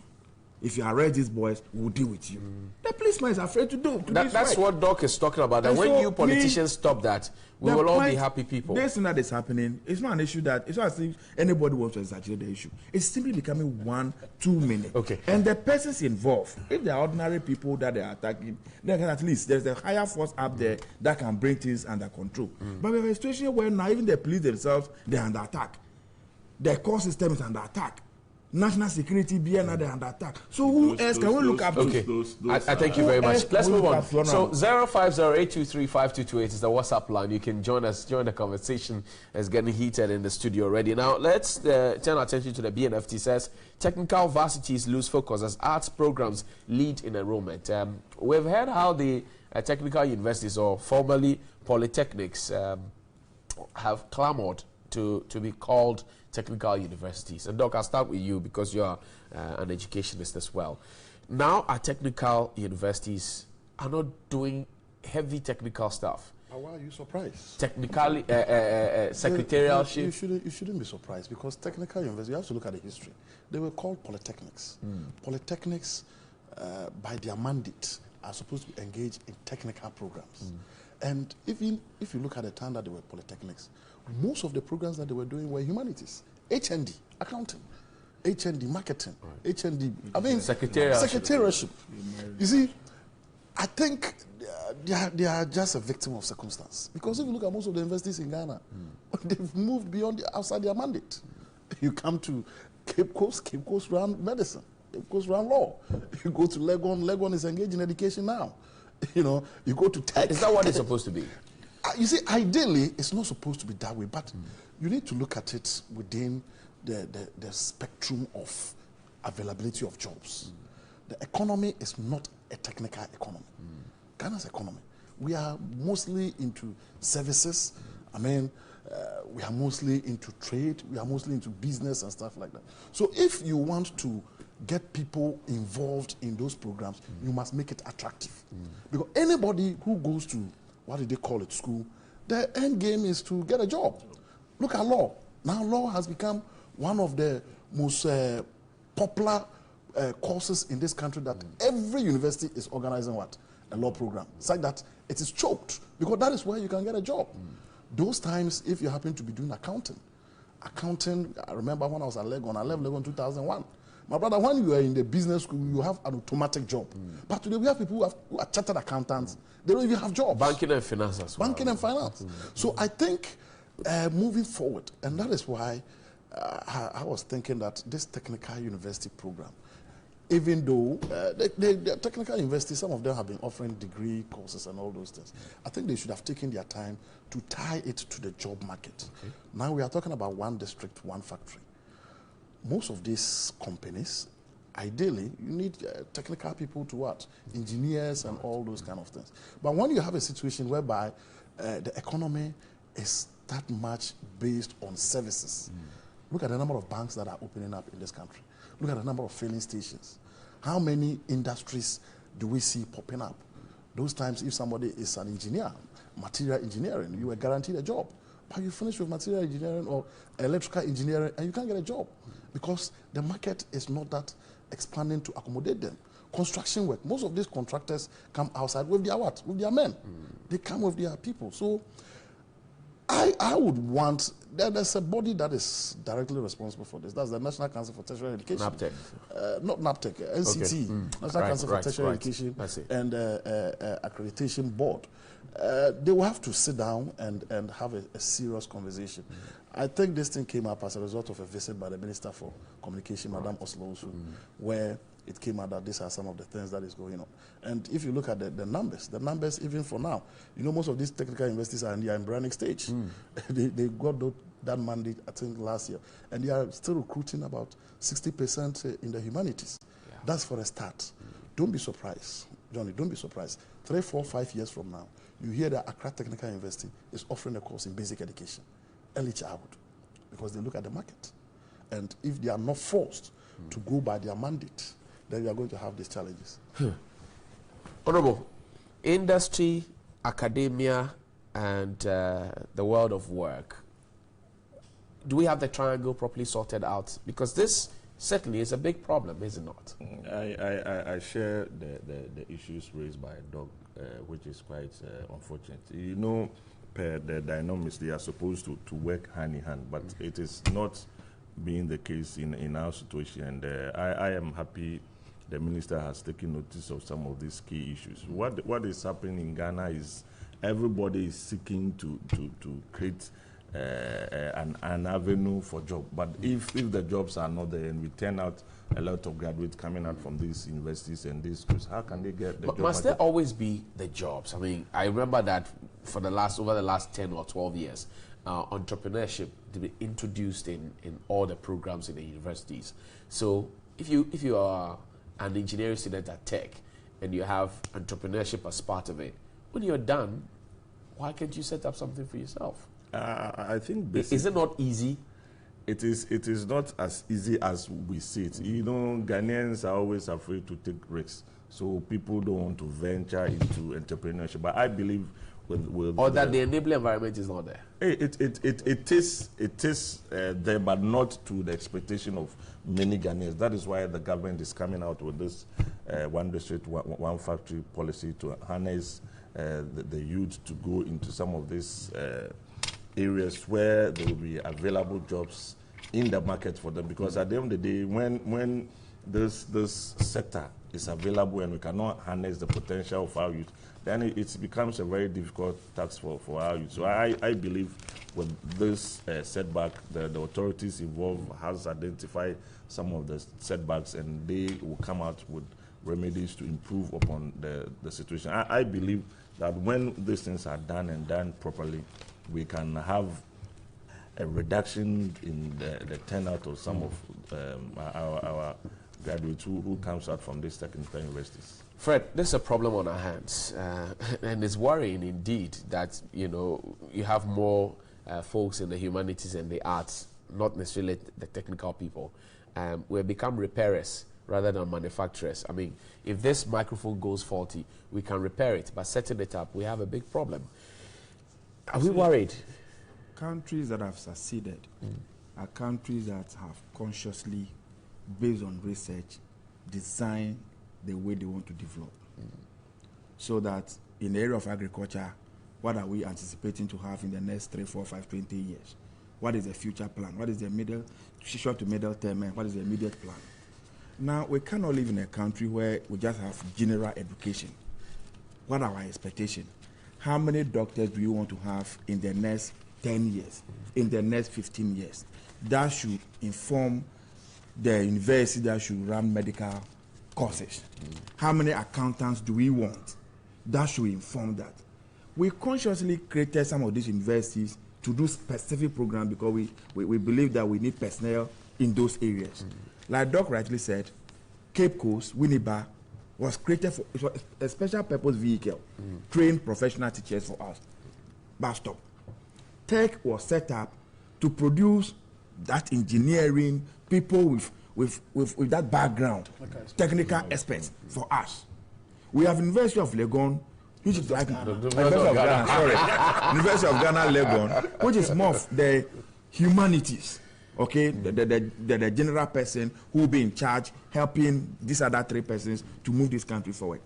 If you arrest these boys, we'll deal with you. The policeman is afraid to do. That's what Doc is talking about. That when so you politicians stop that, we will all be happy people. This thing that is happening, it's not an issue that, it's not as if anybody wants to exaggerate the issue. It's simply becoming 1-2 minutes. Okay. And the persons involved, if they are ordinary people that they are attacking, then at least there's a higher force up there that can bring things under control. But we have a situation where now even the police themselves, they're under attack. The court system is under attack. National security BNI they're under attack. So who else can we look up to? Okay, I thank you very much. Let's move on. So 050-823-5228 is the WhatsApp line. You can join us, join the conversation. It's getting heated in the studio already. Now let's turn our attention to the BNFT. Says technical varsities lose focus as arts programs lead in enrollment. We've heard how the technical universities, or formerly polytechnics, have clamored to be called technical universities. And Doc, I'll start with you because you are an educationist as well. Now our technical universities are not doing heavy technical stuff. Why are you surprised? Technically, secretarialship. You shouldn't be surprised because technical universities, you have to look at the history. They were called polytechnics. Polytechnics, by their mandate, are supposed to engage in technical programs. And even if you look at the time that they were polytechnics, most of the programs that they were doing were humanities. HND, accounting, HND, marketing, HND, I mean, secretarialship. You see, I think they are just a victim of circumstance. Because if you look at most of the universities in Ghana, they've moved beyond outside their mandate. You come to Cape Coast run medicine, Cape Coast run law. You go to Legon is engaged in education now. You know, you go to tech. Is that what it's supposed to be? You see, ideally, it's not supposed to be that way, but you need to look at it within the spectrum of availability of jobs. The economy is not a technical economy. Ghana's economy, we are mostly into services. I mean, we are mostly into trade. We are mostly into business and stuff like that. So if you want to get people involved in those programs, you must make it attractive. Because anybody who goes to, what did they call it, school, the end game is to get a job. Look at law. Now law has become one of the most popular courses in this country that every university is organizing what? A law program. It's like that it is choked because that is where you can get a job. Those times, if you happen to be doing accounting, I remember when I was at Legon, I left Legon in 2001. My brother, when you are in the business school, you have an automatic job. But today we have people who are chartered accountants. They don't even have jobs. Banking and finance as well. Banking and finance. So I think moving forward, and that is why I was thinking that this technical university program, even though the technical universities, some of them have been offering degree courses and all those things, I think they should have taken their time to tie it to the job market. Now we are talking about one district, one factory. Most of these companies, ideally, you need technical people to what? Engineers and all those kind of things. But when you have a situation whereby the economy is that much based on services, look at the number of banks that are opening up in this country. Look at the number of filling stations. How many industries do we see popping up? Those times, if somebody is an engineer, material engineering, you are guaranteed a job. But you finish with material engineering or electrical engineering and you can't get a job because the market is not that expanding to accommodate them. Construction work, most of these contractors come outside with their what? With their men. They come with their people. So I would want, there's a body that is directly responsible for this. That's the National Council for Tertiary Education. NAPTEC. Not NAPTEC, NCT, National Council for Tertiary Education and Accreditation Board. They will have to sit down and have a serious conversation. I think this thing came up as a result of a visit by the Minister for Communication, Madam Oslo-Osu, where it came out that these are some of the things that is going on. And if you look at the numbers even for now, you know, most of these technical universities are in the embryonic stage. They got that mandate, I think, last year. And they are still recruiting about 60% in the humanities. That's for a start. Don't be surprised, Johnny, don't be surprised. 3, 4, 5 years from now, you hear that Accra Technical University is offering a course in basic education, early childhood, because they look at the market. And if they are not forced to go by their mandate, then we are going to have these challenges. Honorable, industry, academia, and the world of work. Do we have the triangle properly sorted out? Because this certainly it's a big problem, is it not? I share the issues raised by Doug, which is quite unfortunate. You know, per the dynamics, they are supposed to work hand in hand, but it is not being the case in our situation. And I am happy the minister has taken notice of some of these key issues. What is happening in Ghana is everybody is seeking to create an avenue for job. But if the jobs are not there and we turn out a lot of graduates coming out from these universities and these schools, how can they get the job? Must there always be the jobs? I mean, I remember that for over the last 10 or 12 years, entrepreneurship to be introduced in all the programs in the universities. So if you are an engineering student at Tech and you have entrepreneurship as part of it, when you're done, why can't you set up something for yourself? I think is it not easy? It is not as easy as we see it. You know, Ghanaians are always afraid to take risks, so people don't want to venture into entrepreneurship. But I believe with that the enabling environment is not there. It is there, but not to the expectation of many Ghanaians. That is why the government is coming out with this one district, one factory policy to harness the youth to go into some of these areas where there will be available jobs in the market for them. Because at the end of the day, when this sector is available and we cannot harness the potential of our youth, then it becomes a very difficult task for our youth. So I believe with this setback, the authorities involved has identified some of the setbacks and they will come out with remedies to improve upon the situation. I believe that when these things are done and done properly, we can have a reduction in the turnout of some of our graduates who comes out from these technical universities. Fred, there's a problem on our hands, and it's worrying indeed that you have more folks in the humanities and the arts, not necessarily the technical people. We've become repairers rather than manufacturers. I mean, if this microphone goes faulty, we can repair it, but setting it up, we have a big problem. Are we worried? Countries that have succeeded are countries that have consciously, based on research, designed the way they want to develop. So that in the area of agriculture, what are we anticipating to have in the next 3, 4, 5, 20 years? What is the future plan? What is the short to middle term, and what is the immediate plan? Now, we cannot live in a country where we just have general education. What are our expectations? How many doctors do you want to have in the next 10 years, in the next 15 years? That should inform the university that should run medical courses. How many accountants do we want? That should inform that. We consciously created some of these universities to do specific programs because we believe that we need personnel in those areas. Like Doc rightly said, Cape Coast, Winneba, was created for a special purpose vehicle, trained professional teachers for us. Bus stop. Tech was set up to produce that engineering, people with that background, technical experts for us. We have University of Legon, which is like University of Ghana, sorry, University of Ghana Legon, which is more of the humanities. Okay, the general person who will be in charge, helping these other 3 persons to move this country forward.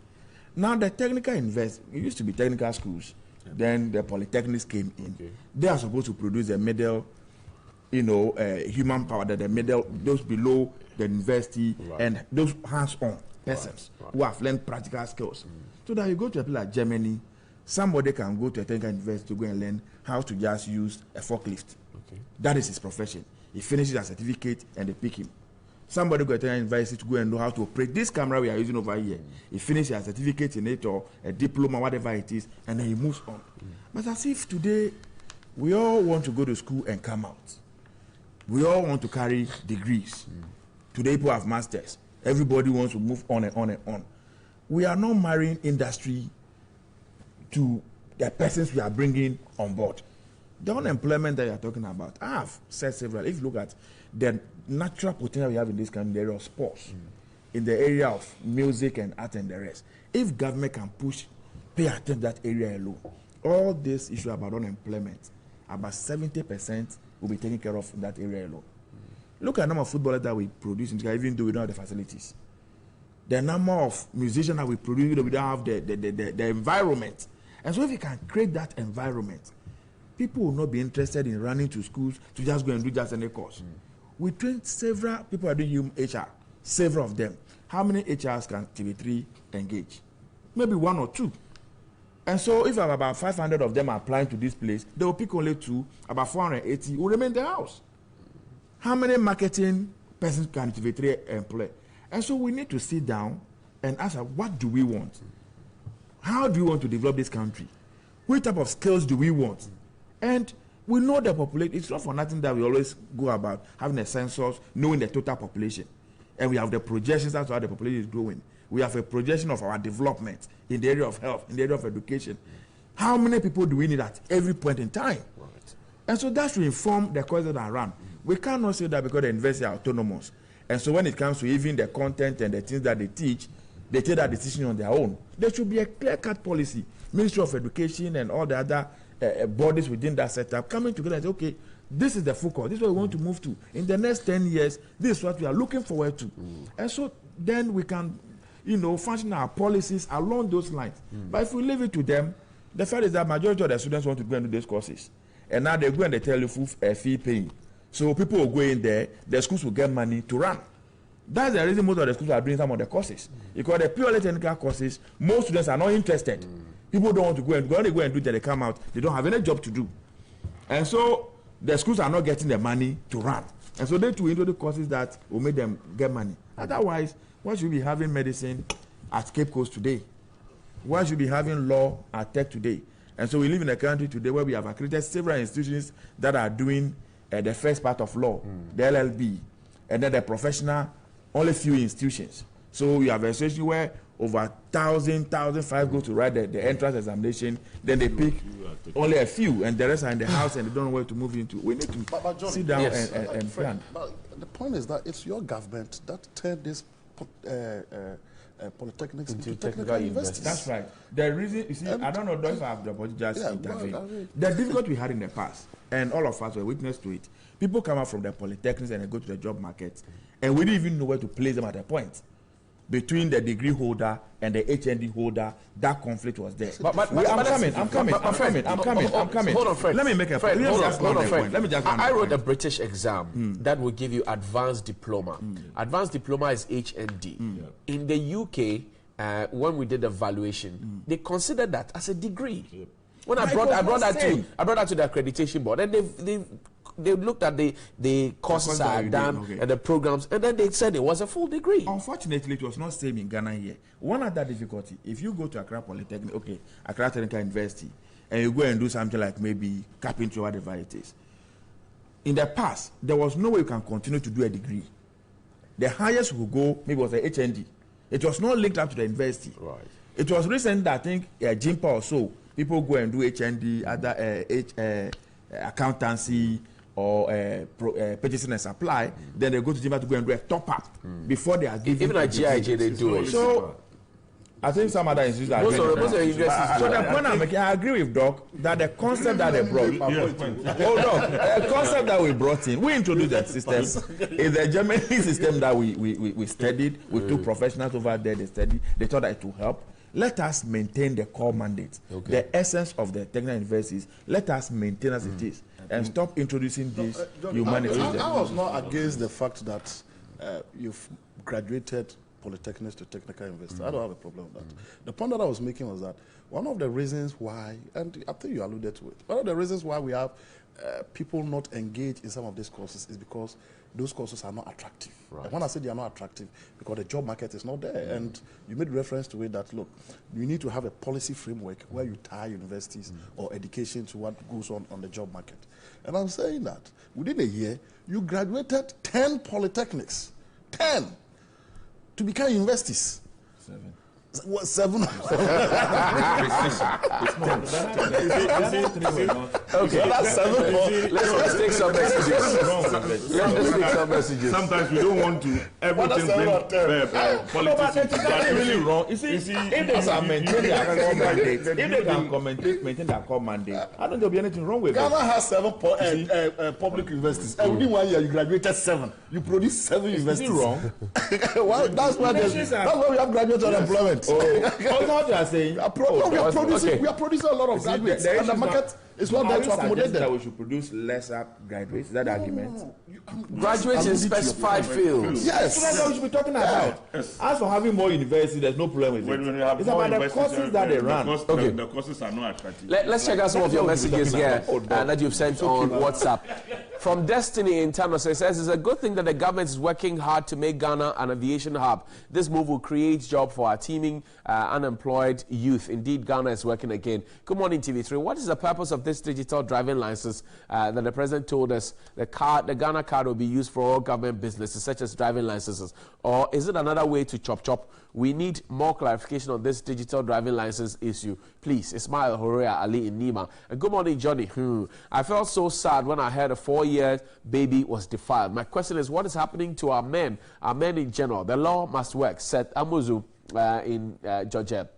Now the technical it used to be technical schools, then the polytechnics came in. Okay. They are supposed to produce the middle, human power, the middle, those below the university, and those hands-on persons who have learned practical skills. So that you go to a place like Germany, somebody can go to a technical university to go and learn how to just use a forklift. Okay. That is his profession. He finishes a certificate and they pick him. Somebody go to a university to go and know how to operate this camera we are using over here. He finishes a certificate in it or a diploma, whatever it is, and then he moves on. But as if today we all want to go to school and come out. We all want to carry degrees. Today people have masters. Everybody wants to move on and on and on. We are not marrying industry to the persons we are bringing on board. The unemployment that you are talking about, I have said several. If you look at the natural potential we have in this country, in the area of sports, in the area of music and art and the rest, if government can pay attention to that area alone, all this issue about unemployment, about 70% will be taken care of in that area alone. Look at the number of footballers that we produce in Ghana, even though we don't have the facilities. The number of musicians that we produce, we don't have the environment. And so if you can create that environment, people will not be interested in running to schools to just go and do just any course. We trained several people are doing HR, several of them. How many HRs can TV3 engage? Maybe 1 or 2. And so if about 500 of them are applying to this place, they will pick only 2, about 480 will remain in the house. How many marketing persons can TV3 employ? And so we need to sit down and ask, what do we want? How do we want to develop this country? What type of skills do we want? And we know the population. It's not for nothing that we always go about having a census, knowing the total population. And we have the projections as to how the population is growing. We have a projection of our development in the area of health, in the area of education. How many people do we need at every point in time? Right. And so that should inform the courses that are run. We cannot say that because the universities are autonomous. And so when it comes to even the content and the things that they teach, they take that decision on their own. There should be a clear-cut policy. Ministry of Education and all the other bodies within that setup coming together and say, okay, this is the focus. This is what we want to move to. In the next 10 years, this is what we are looking forward to. And so then we can, function our policies along those lines. But if we leave it to them, the fact is that majority of the students want to go and do these courses. And now they go and they tell you full fee paying. So people will go in there, the schools will get money to run. That's the reason most of the schools are doing some of the courses. Because the purely technical courses, most students are not interested. People don't want to go and when they go and do that, they come out, they don't have any job to do. And so the schools are not getting the money to run. And so they too into the courses that will make them get money. Otherwise, why should we be having medicine at Cape Coast today? Why should we be having law at Tech today? And so we live in a country today where we have accredited several institutions that are doing the first part of law, the LLB, and then the professional, only few institutions. So we have a situation where over 1,005 go to write the entrance examination, then they pick only a few, and the rest are in the house and they don't know where to move into. We need to Johnny, sit down and plan. But the point is that it's your government that turned this polytechnics into technical universities. That's right. The reason, you see, I don't know if I have the opportunity just intervene. The difficulty we had in the past, and all of us were witness to it, people come out from the polytechnics and they go to the job market, and we didn't even know where to place them at a point. Between the degree holder and the HND holder, that conflict was there. I'm coming. Hold on, Fred. Let me make a point. Let me just I wrote a British exam that will give you advanced diploma. Advanced diploma is HND. In the UK, when we did the evaluation, they considered that as a degree. When I brought that to the accreditation board, and they looked at the courses that are done and the programs, and then they said it was a full degree. Unfortunately, it was not same in Ghana here. One other difficulty, if you go to Accra Polytechnic, Accra Technical University, and you go and do something like maybe carpentry or whatever it is, in the past, there was no way you can continue to do a degree. The highest you could go maybe was a HND. It was not linked up to the university. Right. It was recent that I think Jimpa or so, people go and do HND, other accountancy, or purchasing and supply, then they go to Jimba to go and do a top-up before they are given. Even at GIJ, they do it. So, I think some other institutions are doing it. So the point I'm making, I agree with Doc, that the concept that they brought, the concept that we brought in, we introduced that system, is the German system that we studied. We took professionals over there, they studied, they thought that it would help. Let us maintain the core mandate, the essence of the technical universities. Let us maintain as it is, and stop introducing these humanities. I was not against the fact that you've graduated polytechnics to technical universities. I don't have a problem with that. The point that I was making was that one of the reasons why, and I think you alluded to it, one of the reasons why we have people not engaged in some of these courses is because those courses are not attractive. Right. And when I say they are not attractive, because the job market is not there. And you made reference to it that, look, you need to have a policy framework where you tie universities or education to what goes on the job market. And I'm saying that within a year, you graduated 10 polytechnics, 10, to become universities. 7. What, 7? Okay, that's 7. Let's take some messages. Let's take some messages. Sometimes we don't want to everything bring politics into that. It's really wrong. You see, if they can maintain their core mandate, if they can maintain their core mandate, I don't think there'll be anything wrong with it. Ghana has 7 public universities. Every 1 year you graduated 7. You produce 7 universities. Is it wrong? Well, that's why we have graduate unemployment. Oh, now they are saying we are producing a lot of graduates, and the market is not there to accommodate them. That we should produce lesser graduates. Is that the argument? Graduates in specified fields. Yes. So that's what we should be talking about. As for having more universities, there's no problem with it. It's about the courses that they run. Okay. The courses are not attractive. Let's check out some of your messages here that you've sent on WhatsApp. From Destiny in Thanos, it says, it's a good thing that the government is working hard to make Ghana an aviation hub. This move will create jobs for our teeming unemployed youth. Indeed, Ghana is working again. Good morning, TV3. What is the purpose of this digital driving license that the president told us the Ghana card will be used for all government businesses, such as driving licenses? Or is it another way to chop? We need more clarification on this digital driving license issue. Please, Ismail Horea Ali in Nima. And good morning, Johnny. I felt so sad when I heard a 4-year baby was defiled. My question is, what is happening to our men in general? The law must work, said Amuzu in Georgia.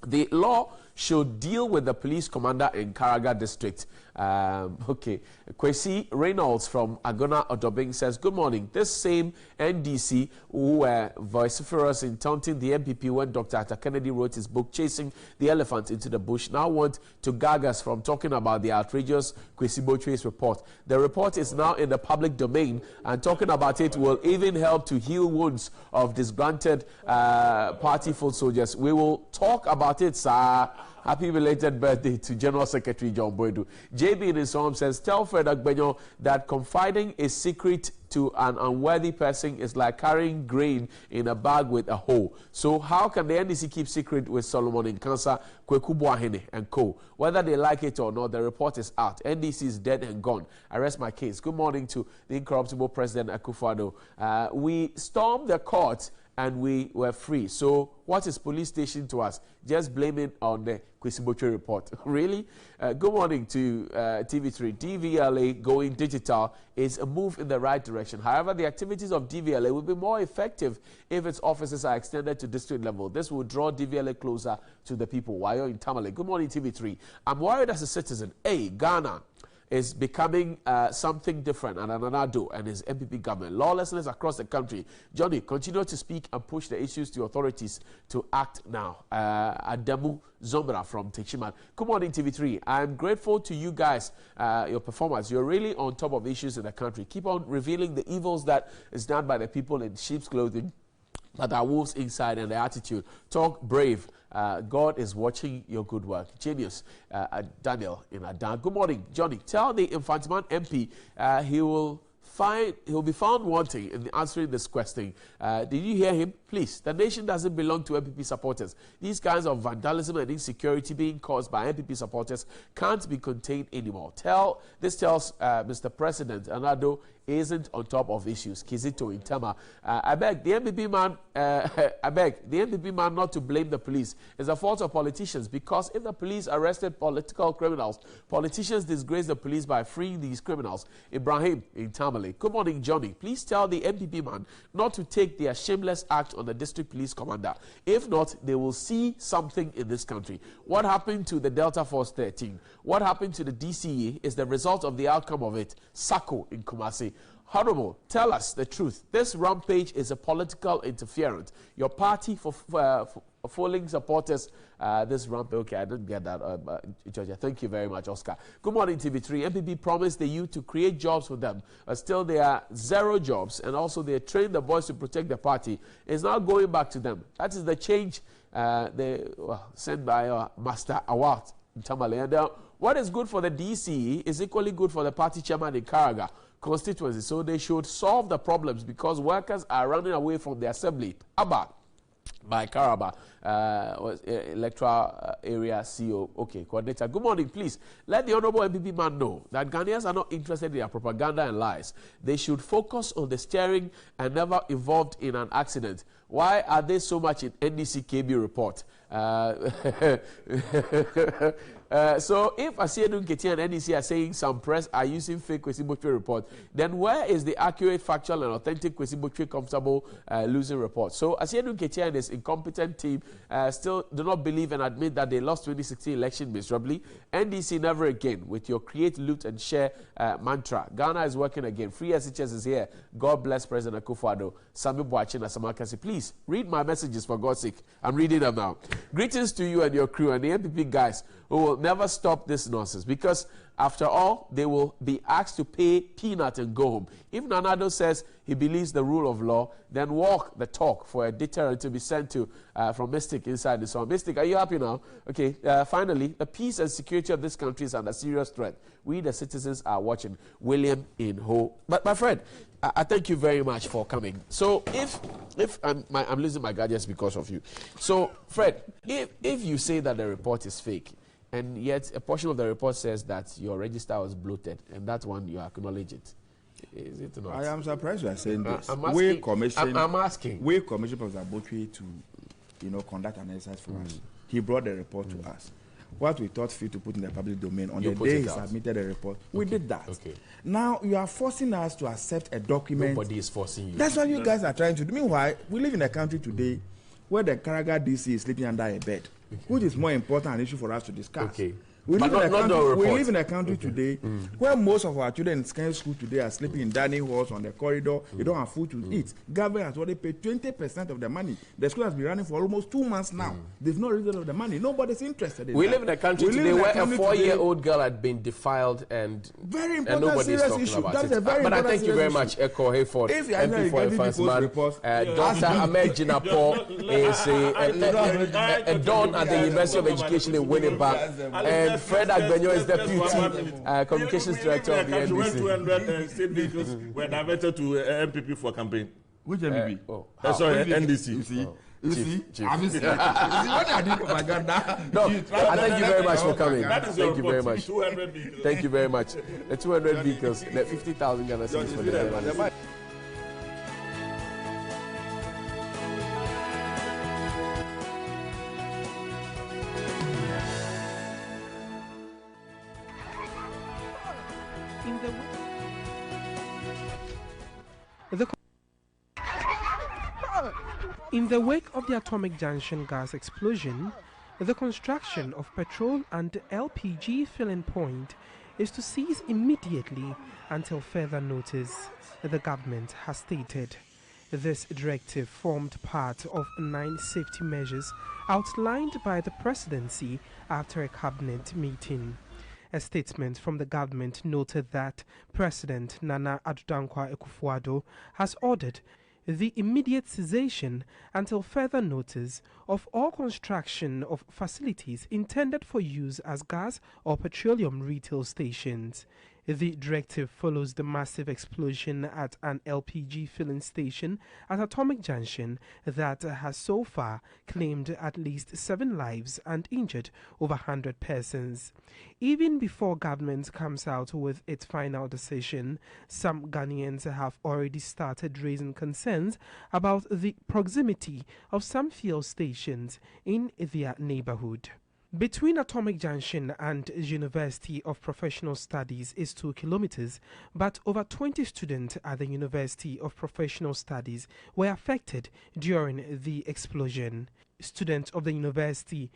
The law should deal with the police commander in Karaga district. Okay. Kwesi Reynolds from Agona Odobing says, good morning. This same NDC who were vociferous in taunting the MPP when Dr. Atta Kennedy wrote his book, Chasing the Elephant into the Bush, now want to gag us from talking about the outrageous Kwesi Botre's report. The report is now in the public domain, and talking about it will even help to heal wounds of disgruntled party foot soldiers. We will talk about it, sir. Happy belated birthday to General Secretary John Boydu. JB in his home says, tell Fred Agbenyo that confiding a secret to an unworthy person is like carrying grain in a bag with a hole. So how can the NDC keep secret with Solomon Nkansa, Kweku Boahene and co? Whether they like it or not, the report is out. NDC is dead and gone. I rest my case. Good morning to the incorruptible President Akufo-Addo. We stormed the court and we were free. So what is police station to us? Just blame it on the Kwesi Botre report. Really? Good morning to TV3. DVLA going digital is a move in the right direction. However, the activities of DVLA will be more effective if its offices are extended to district level. This will draw DVLA closer to the people. Wayo in Tamale. Good morning, TV3. I'm worried as a citizen. Ghana is becoming something different and another and his MPP government. Lawlessness across the country. Johnny, continue to speak and push the issues to authorities to act now. Adamu Zombra from Techiman. Good morning, TV3. I'm grateful to you guys, your performance. You're really on top of issues in the country. Keep on revealing the evils that is done by the people in sheep's clothing, that are wolves inside, and the attitude. Talk brave. God is watching your good work. Genius. Daniel in Adan. Good morning, Johnny. Tell the Infantiman MP he'll be found wanting in answering this question. Did you hear him? Please, the nation doesn't belong to MPP supporters. These kinds of vandalism and insecurity being caused by MPP supporters can't be contained anymore. This tells Mr. President Anado isn't on top of issues. Kizito in Tama. I beg the MPP man not to blame the police. It's a fault of politicians, because if the police arrested political criminals, politicians disgrace the police by freeing these criminals. Ibrahim in Tamale. Good morning, Johnny. Please tell the MPP man not to take their shameless act on the district police commander. If not, they will see something in this country. What happened to the Delta Force 13? What happened to the DCE is the result of the outcome of it. Sako in Kumasi. Honorable, tell us the truth. This rampage is a political interference. Your party for fooling supporters, this rampage. Okay, I didn't get that, Georgia. Thank you very much, Oscar. Good morning, TV3. MPP promised the youth to create jobs for them. Still, there are 0 jobs, and also they trained the boys to protect the party. It's now going back to them. That is the change sent by Master Award in Tamale. And what is good for the DCE is equally good for the party chairman in Karaga constituency. So they should solve the problems, because workers are running away from the assembly. Abba. by Karaba, electoral area CO. Okay, coordinator. Good morning, please. Let the honorable MPP man know that Ghanaians are not interested in their propaganda and lies. They should focus on the steering and never involved in an accident. Why are they so much in NDC KB report? So if Asienu Nketiah and NDC are saying some press are using fake Kwesi Botwe report, then where is the accurate, factual, and authentic Kwesi Botwe comfortable losing report? So Asienu Nketiah and his incompetent team still do not believe and admit that they lost 2016 election miserably. NDC never again with your create, loot, and share mantra. Ghana is working again. Free SHS is here. God bless President Akufo-Addo. Sami Boachina Samakasi. Please read my messages for God's sake. I'm reading them now. Greetings to you and your crew and the MPP guys who will never stop this nonsense, because after all, they will be asked to pay peanut and go home. If Nanado says he believes the rule of law, then walk the talk for a deterrent to be sent to from Mystic inside the song. Mystic, are you happy now? Okay, finally, the peace and security of this country is under serious threat. We, the citizens, are watching. William in Ho. But my friend, I thank you very much for coming. So if I'm losing my gadgets because of you. So, Fred, if you say that the report is fake, and yet a portion of the report says that your register was bloated, and that one you acknowledge it. Is it not? I am surprised you are saying this. I'm asking. We commissioned Professor Botwe to, conduct an exercise for us. He brought the report to us. What we thought fit to put in the public domain on the day he submitted the report, we did that. Okay. Now you are forcing us to accept a document. Nobody is forcing you. That's what you guys are trying to do. Meanwhile, we live in a country today where the Karaga DC is sleeping under a bed, which is more important an issue for us to discuss. Okay. We live in a country today where most of our children in secondary school today are sleeping in dining halls on the corridor. They don't have food to eat. Government has already paid 20% of the money. The school has been running for almost 2 months now. They've not released of the money. Nobody's interested in we that. live in a country today where a 4-year-old girl had been defiled and very important nobody's talking issue. about That's it. a very But I important thank you very issue. much, Eko Hayford, If you MP for Infansman. Dr. Ahmed Jinapo is a don at the University of Education in Winnipeg. And Fred Agbenyo is Deputy Communications Director of the NDC. 200 state vehicles were diverted to MPP for campaign. Which MPP? Sorry, NDC. You see? You see? Chief. I mean, what I did propaganda. No, I thank you very much for coming. Thank you very much. 200 vehicles. Thank you very much. The 200 vehicles, the 50,000 Ghana cedis for the In the wake of the Atomic Junction gas explosion, the construction of petrol and LPG filling point is to cease immediately until further notice, the government has stated. This directive formed part of 9 safety measures outlined by the presidency after a cabinet meeting. A statement from the government noted that President Nana Addo Dankwa Akufo-Addo has ordered the immediate cessation until further notice of all construction of facilities intended for use as gas or petroleum retail stations. The directive follows the massive explosion at an LPG filling station at Atomic Junction that has so far claimed at least 7 lives and injured over 100 persons. Even before government comes out with its final decision, some Ghanaians have already started raising concerns about the proximity of some fuel stations in their neighborhood. Between Atomic Junction and University of Professional Studies is 2 kilometers, but over 20 students at the University of Professional Studies were affected during the explosion. Students of the university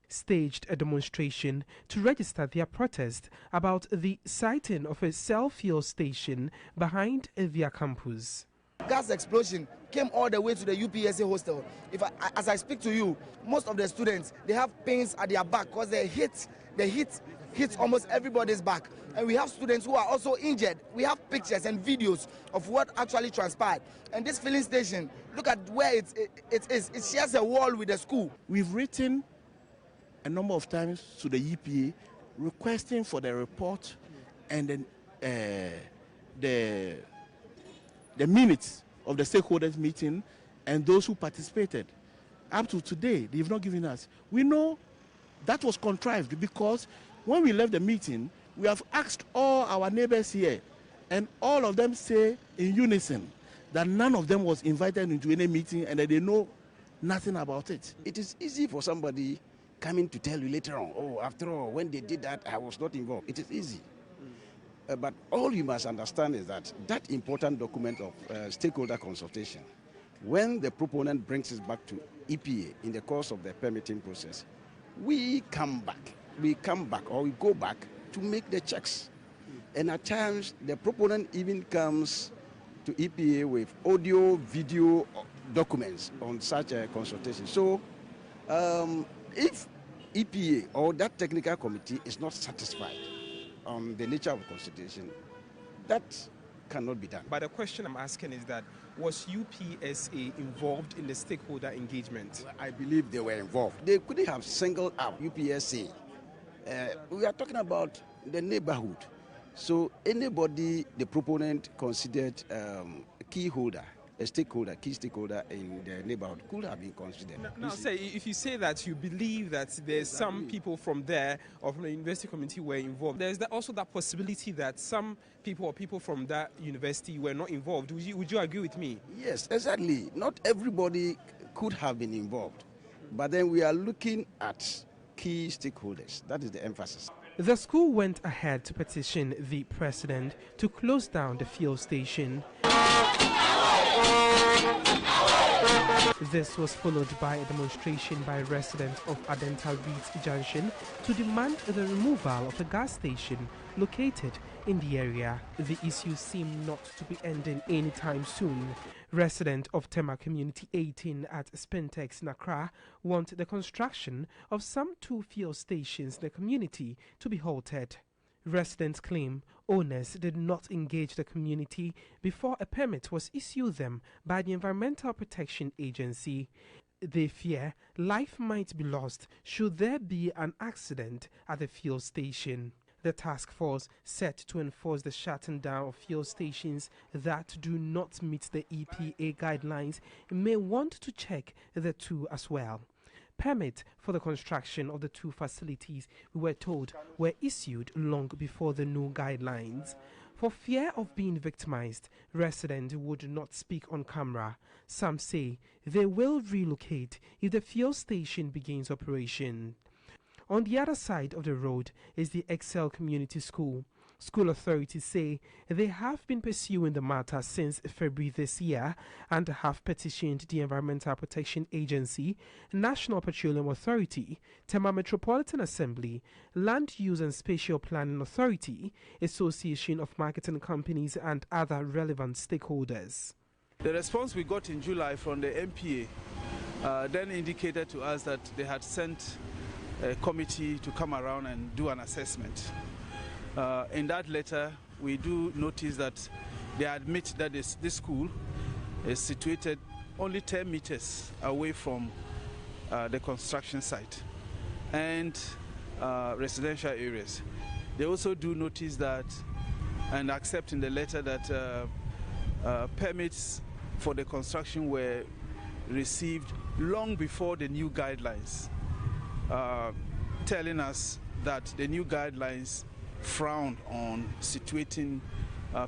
staged a demonstration to register their protest about the sighting of a self-fuel station behind their campus. Gas explosion came all the way to the UPSA hostel. As I speak to you, most of the students, they have pains at their back because the heat hits almost everybody's back. And we have students who are also injured. We have pictures and videos of what actually transpired. And this filling station, look at where it is. It shares a wall with the school. We've written a number of times to the EPA requesting for the report and then the the minutes of the stakeholders meeting and those who participated. Up to today, they've not given us. We know that was contrived because when we left the meeting, we have asked all our neighbors here, and all of them say in unison that none of them was invited into any meeting and that they know nothing about it. It is easy for somebody coming to tell you later on, oh, after all, when they did that, I was not involved. It is easy. But all you must understand is that that important document of stakeholder consultation, when the proponent brings it back to EPA in the course of the permitting process, we come back or we go back to make the checks. And at times, the proponent even comes to EPA with audio, video documents on such a consultation. So if EPA or that technical committee is not satisfied on the nature of the consultation, that cannot be done. But the question I'm asking is that, was UPSA involved in the stakeholder engagement? Well, I believe they were involved. They couldn't have singled out UPSA. We are talking about the neighborhood. So anybody the proponent considered a key holder, a stakeholder, key stakeholder in the neighborhood could have been considered. Now, say, if you say that you believe that there's some people from there or from the university community were involved, there's also that possibility that some people or people from that university were not involved. Would you agree with me? Yes, exactly. Not everybody could have been involved, but then we are looking at key stakeholders. That is the emphasis. The school went ahead to petition the president to close down the fuel station. This was followed by a demonstration by residents of Adenta Reeds Junction to demand the removal of a gas station located in the area. The issue seemed not to be ending anytime soon. Residents of Tema Community 18 at Spintex in Accra want the construction of some 2 fuel stations in the community to be halted. Residents claim owners did not engage the community before a permit was issued them by the Environmental Protection Agency. They fear life might be lost should there be an accident at the fuel station. The task force set to enforce the shutting down of fuel stations that do not meet the EPA guidelines may want to check the 2 as well. Permits for the construction of the 2 facilities, we were told, were issued long before the new guidelines. For fear of being victimized, residents would not speak on camera. Some say they will relocate if the fuel station begins operation. On the other side of the road is the Excel Community School. School authorities say they have been pursuing the matter since February this year and have petitioned the Environmental Protection Agency, National Petroleum Authority, Tema Metropolitan Assembly, Land Use and Spatial Planning Authority, Association of Marketing Companies and other relevant stakeholders. The response we got in July from the MPA then indicated to us that they had sent a committee to come around and do an assessment. In that letter, we do notice that they admit that this school is situated only 10 meters away from the construction site and residential areas. They also do notice that and accept in the letter that permits for the construction were received long before the new guidelines, telling us that the new guidelines frown on situating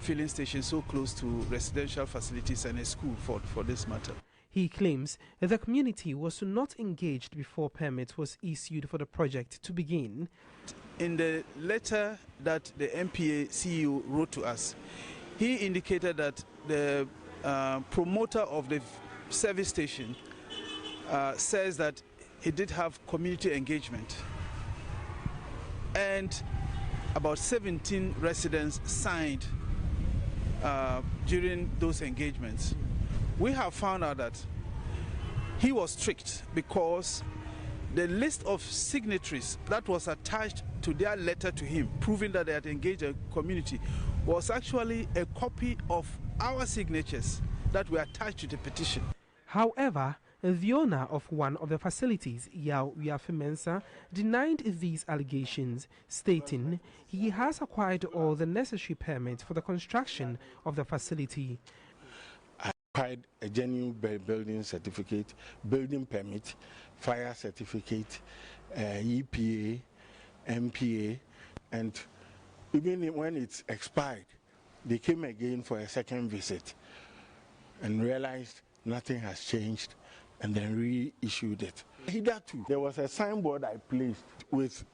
filling stations so close to residential facilities and a school for this matter. He claims the community was not engaged before permit was issued for the project to begin. In the letter that the MPA CEO wrote to us, he indicated that the promoter of the service station says that he did have community engagement and about 17 residents signed during those engagements. We have found out that he was tricked because the list of signatories that was attached to their letter to him, proving that they had engaged a community, was actually a copy of our signatures that were attached to the petition. However, the owner of one of the facilities, Yao Yafimensa, denied these allegations, stating he has acquired all the necessary permits for the construction of the facility. expired a genuine building certificate, building permit, fire certificate, EPA, MPA, and even when it's expired, they came again for a second visit and realized nothing has changed and then reissued it. Hitherto, there was a signboard I placed with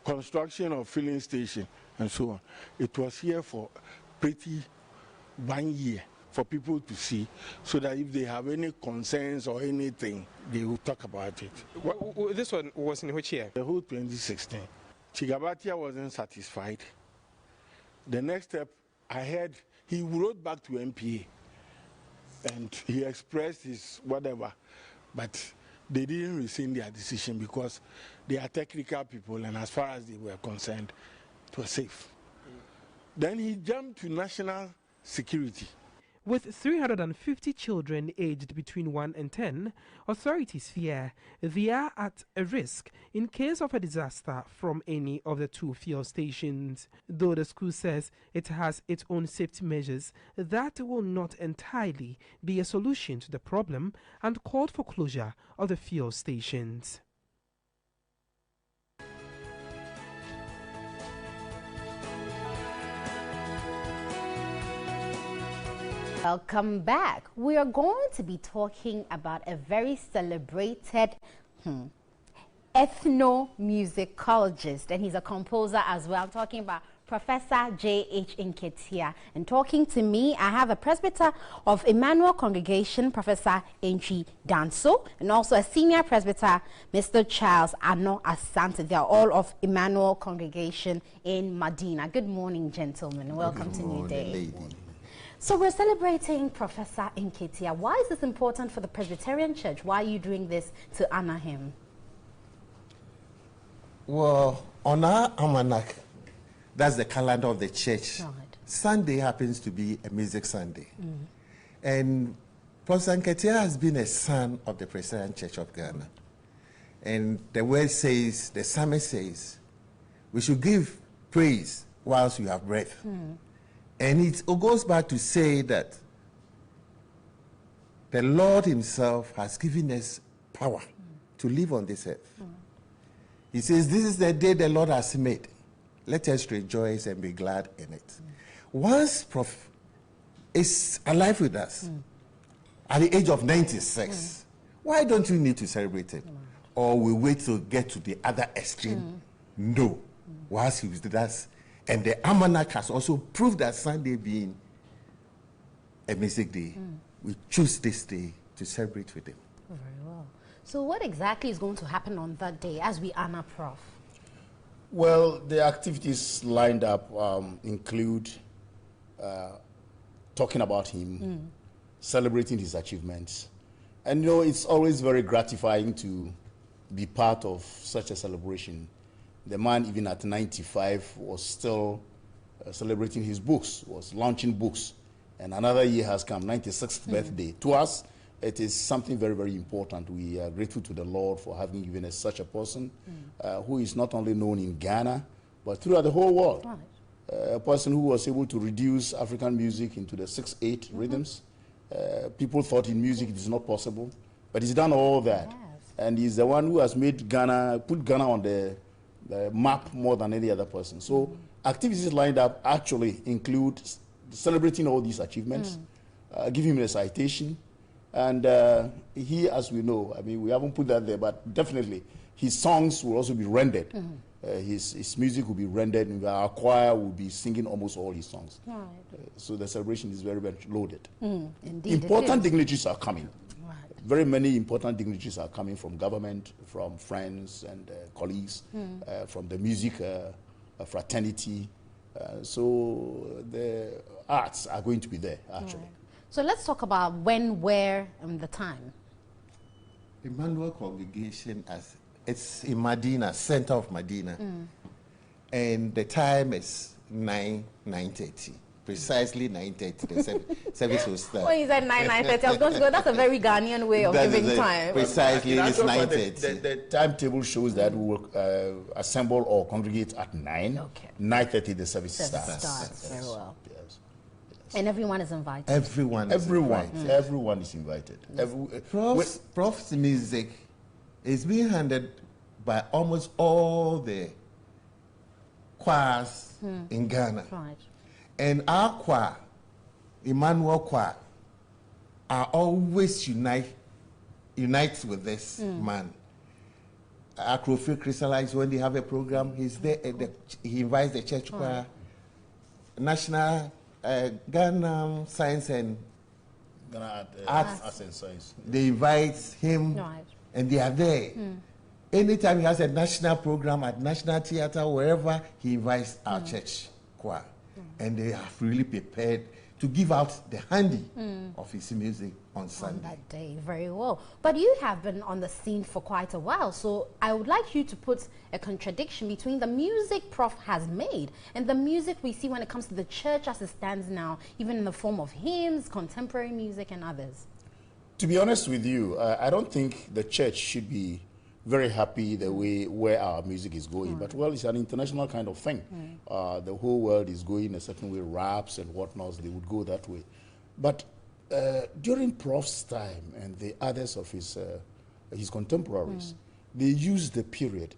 construction of filling station and so on. It was here for pretty 1 year for people to see, so that if they have any concerns or anything, they will talk about it. This one was in which year? The whole 2016. Chigabatia wasn't satisfied. The next step, I heard he wrote back to MPA and he expressed his whatever, but they didn't rescind their decision because they are technical people, and as far as they were concerned, it was safe. Then he jumped to national security. With 350 children aged between 1 and 10, authorities fear they are at a risk in case of a disaster from any of the 2 fuel stations. Though the school says it has its own safety measures, that will not entirely be a solution to the problem, and called for closure of the fuel stations. Welcome back. We are going to be talking about a very celebrated ethnomusicologist, and he's a composer as well. I'm talking about Professor J.H. Nketia. And talking to me, I have a presbyter of Emmanuel Congregation, Professor Entry Danso, and also a senior presbyter, Mr. Charles Ano Asante. They are all of Emmanuel Congregation in Medina. Good morning, gentlemen. Welcome to New Day. So we're celebrating Professor Nketia. Why is this important for the Presbyterian Church? Why are you doing this to honor him? Well, on our almanac, that's the calendar of the church. Right. Sunday happens to be a music Sunday. And Professor Nketia has been a son of the Presbyterian Church of Ghana. And the word says, the psalmist says, we should give praise whilst you have breath. And it goes back to say that the Lord himself has given us power to live on this earth. He says, this is the day the Lord has made. Let us rejoice and be glad in it. Once Prof is alive with us at the age of 96, why don't you need to celebrate it? Or we wait to get to the other extreme? No. Whilst he was with us, and the almanac has also proved that Sunday being a music day, we choose this day to celebrate with him. Very well. So what exactly is going to happen on that day as we honor Prof? Well, the activities lined up include talking about him, celebrating his achievements. And you know, it's always very gratifying to be part of such a celebration. The man, even at 95, was still celebrating his books, was launching books. And another year has come, 96th birthday. To us, it is something very, very important. We are grateful to the Lord for having given us such a person who is not only known in Ghana, but throughout the whole world. A person who was able to reduce African music into the 6/8 rhythms. People thought in music it is not possible, but he's done all that. And he's the one who has made Ghana, put Ghana on the map more than any other person. So activities lined up actually include celebrating all these achievements, giving him a citation, and he, as we know, I mean, we haven't put that there, but definitely his songs will also be rendered. His music will be rendered, and our choir will be singing almost all his songs. So the celebration is very, very loaded. Indeed, important dignitaries are coming. Very many important dignitaries are coming from government, from friends and colleagues, from the music fraternity. So the arts are going to be there, actually. So let's talk about when, where, and the time. Emmanuel Congregation, it's in Medina, center of Medina. And the time is 9:30. Precisely 9:30. The service will start. When you said 9:30, I was going to go, that's a very Ghanaian way of giving time. Precisely, it's 9:30. The timetable shows that we will assemble or congregate at 9. 9:30 the service starts. Very well. And everyone is invited. Everyone is invited. Prof's music is being handled by almost all the choirs in Ghana. Right. And our choir, Emmanuel choir, are always unites with this man. Acrofield Crystallize, when they have a program, he's there. He invites the church choir, National Ghana Science and Arts and Science. They invite him, and they are there. Anytime he has a national program at National Theatre, wherever, he invites our church choir. And they have really prepared to give out the handy of his music on Sunday. On that day, very well. But you have been on the scene for quite a while, so I would like you to put a contradiction between the music Prof has made and the music we see when it comes to the church as it stands now, even in the form of hymns, contemporary music, and others. To be honest with you, I don't think the church should be very happy the way where our music is going. But well, it's an international kind of thing. The whole world is going a certain way, raps and whatnot, they would go that way. But during Prof's time and the others of his contemporaries, they used the period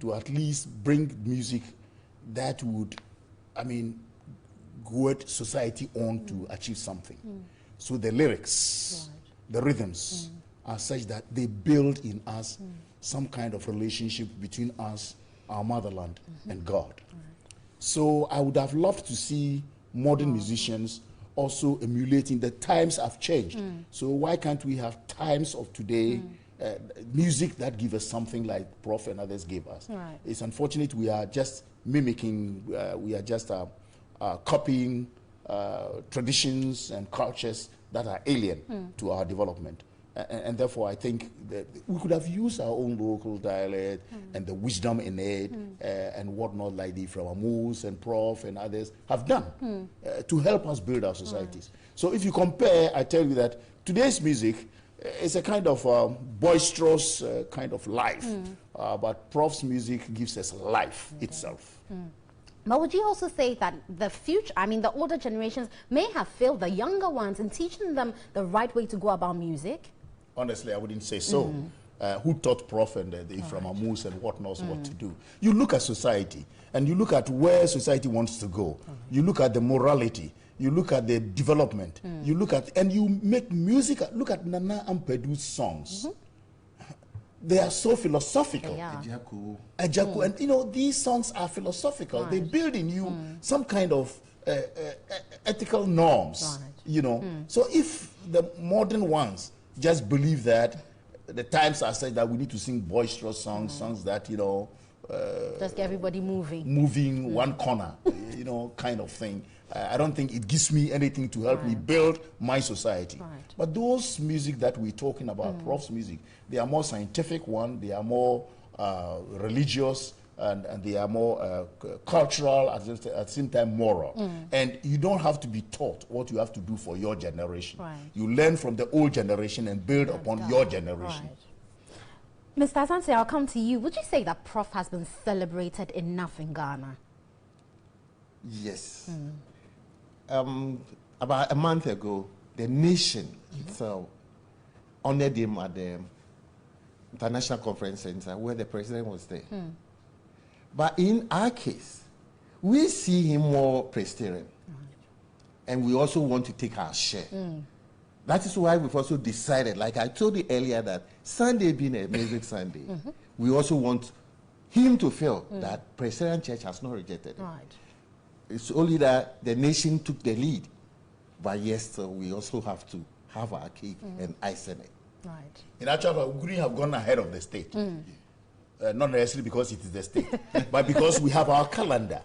to at least bring music that would, goad society on to achieve something. So the lyrics, the rhythms are such that they build in us some kind of relationship between us, our motherland, and God. So I would have loved to see modern musicians also emulating. The times have changed. So why can't we have times of today, music that give us something like Prof and others gave us? It's unfortunate we are just mimicking, we are just copying traditions and cultures that are alien to our development. And therefore, I think that we could have used our own local dialect and the wisdom in it and whatnot, like the Framamus and Prof and others have done to help us build our societies. So if you compare, I tell you that today's music is a kind of boisterous kind of life, but Prof's music gives us life itself. But would you also say that the future, the older generations may have failed the younger ones in teaching them the right way to go about music? Honestly, I wouldn't say so. Who taught Prof and the Framamus and whatnot what to do? You look at society, and you look at where society wants to go. You look at the morality. You look at the development. You look at, and you make music. Look at Nana Ampedu's songs. They are so philosophical. Ejaku, and these songs are philosophical. They build in you some kind of ethical norms. So if the modern ones just believe that the times are such that we need to sing boisterous songs, songs that, just get everybody moving one corner, kind of thing. I don't think it gives me anything to help me build my society. But those music that we're talking about, Prof's music, they are more scientific one, they are more religious, and they are more cultural, at the same time moral. And you don't have to be taught what you have to do for your generation. You learn from the old generation and build upon your generation. Mr. Asante, I'll come to you. Would you say that Prof has been celebrated enough in Ghana? Yes. About a month ago, the nation itself honored him at the International Conference Center where the president was there. But in our case, we see him more Presbyterian. And we also want to take our share. That is why we've also decided, like I told you earlier, that Sunday being a music Sunday, we also want him to feel that Presbyterian Church has not rejected him. It's only that the nation took the lead. But yes, so we also have to have our cake and ice in it. In actual fact, we couldn't have gone ahead of the state. Not necessarily because it is the state, but because we have our calendar.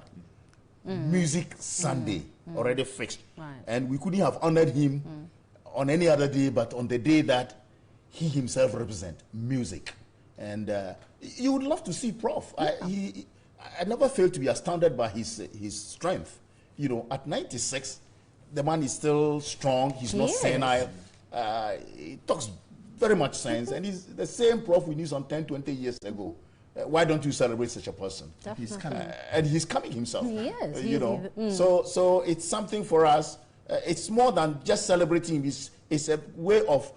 Music Sunday already fixed. And we couldn't have honored him on any other day, but on the day that he himself represents music. And you would love to see Prof. I never failed to be astounded by his strength. At 96, the man is still strong. He's not senile. He talks very much sense, and he's the same Prof we knew some 10, 20 years ago. Why don't you celebrate such a person? He's coming. And he's coming himself. Yes, So it's something for us. It's more than just celebrating him. It's a way of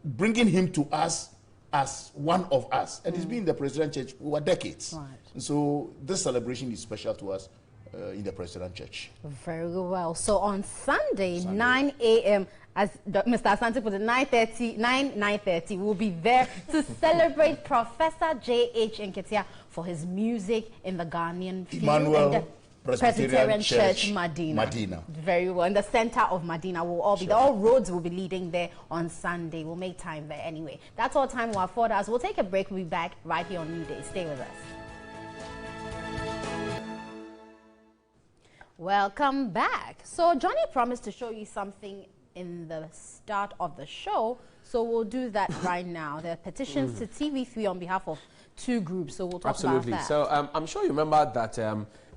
bringing him to us as one of us. And he's been in the President Church over decades. Right. And so this celebration is special to us in the President Church. Very well. So on Sunday, 9 a.m., as Mr. Asante put it, 9:30, we'll be there to celebrate Professor J.H. Nketia for his music in the Ghanaian field. Emmanuel Presbyterian Church, Medina. Very well. In the center of Medina, we'll all be there. All roads will be leading there on Sunday. We'll make time there anyway. That's all time will afford us. We'll take a break. We'll be back right here on NewDay. Stay with us. Welcome back. So Johnny promised to show you something in the start of the show, so we'll do that right now. There are petitions to TV3 on behalf of 2 groups, so we'll talk about that. So I'm sure you remember that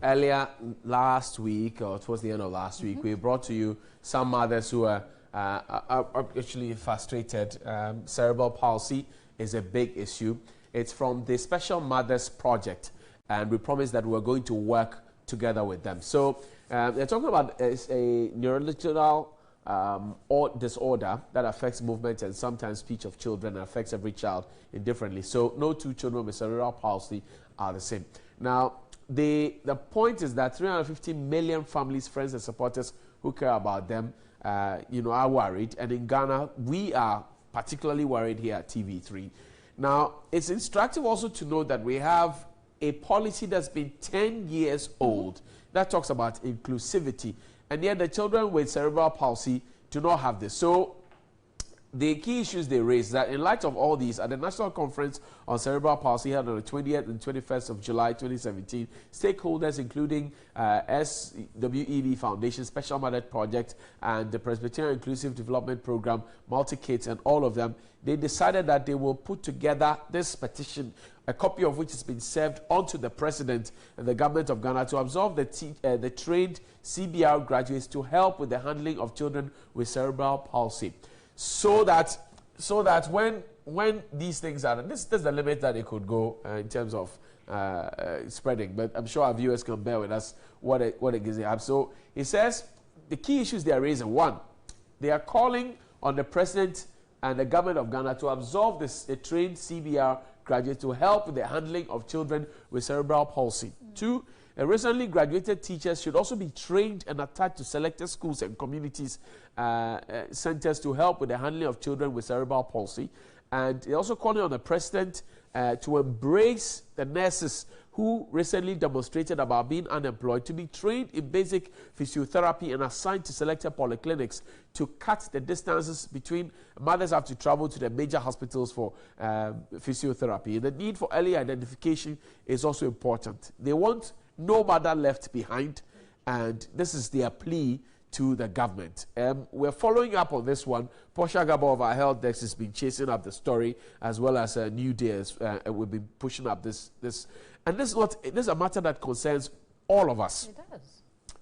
earlier last week, or towards the end of last week, we brought to you some mothers who are actually frustrated. Cerebral palsy is a big issue. It's from the Special Mothers Project, and we promised that we're going to work together with them. So they're talking about a neurological or disorder that affects movement and sometimes speech of children and affects every child indifferently. So no 2 children with cerebral palsy are the same. Now, the point is that 350 million families, friends, and supporters who care about them, are worried. And in Ghana, we are particularly worried here at TV3. Now, it's instructive also to know that we have a policy that's been 10 years old that talks about inclusivity. And yet the children with cerebral palsy do not have this. So the key issues they raise that in light of all these, at the National Conference on Cerebral Palsy held on the 20th and 21st of July 2017, stakeholders including SWEB Foundation, Special Mother Project, and the Presbyterian Inclusive Development Program, Multi-Kids, and all of them, they decided that they will put together this petition, a copy of which has been served onto the President and the Government of Ghana to absolve the trained CBR graduates to help with the handling of children with cerebral palsy. So that when these things are, and this is the limit that it could go in terms of spreading, but I'm sure our viewers can bear with us what it gives they have. So it says the key issues they are raising: 1, they are calling on the President and the Government of Ghana to absolve the trained CBR graduates to help with the handling of children with cerebral palsy. 2, recently graduated teachers should also be trained and attached to selected schools and communities centers to help with the handling of children with cerebral palsy. And they're also calling on the President to embrace the nurses who recently demonstrated about being unemployed to be trained in basic physiotherapy and assigned to selected polyclinics to cut the distances between mothers have to travel to the major hospitals for physiotherapy. And the need for early identification is also important. They want no mother left behind, and this is their plea to the government. We're following up on this one. Portia Gabo of our health desk has been chasing up the story, as well as NewDay. We've been pushing up this. And this is a matter that concerns all of us. It does.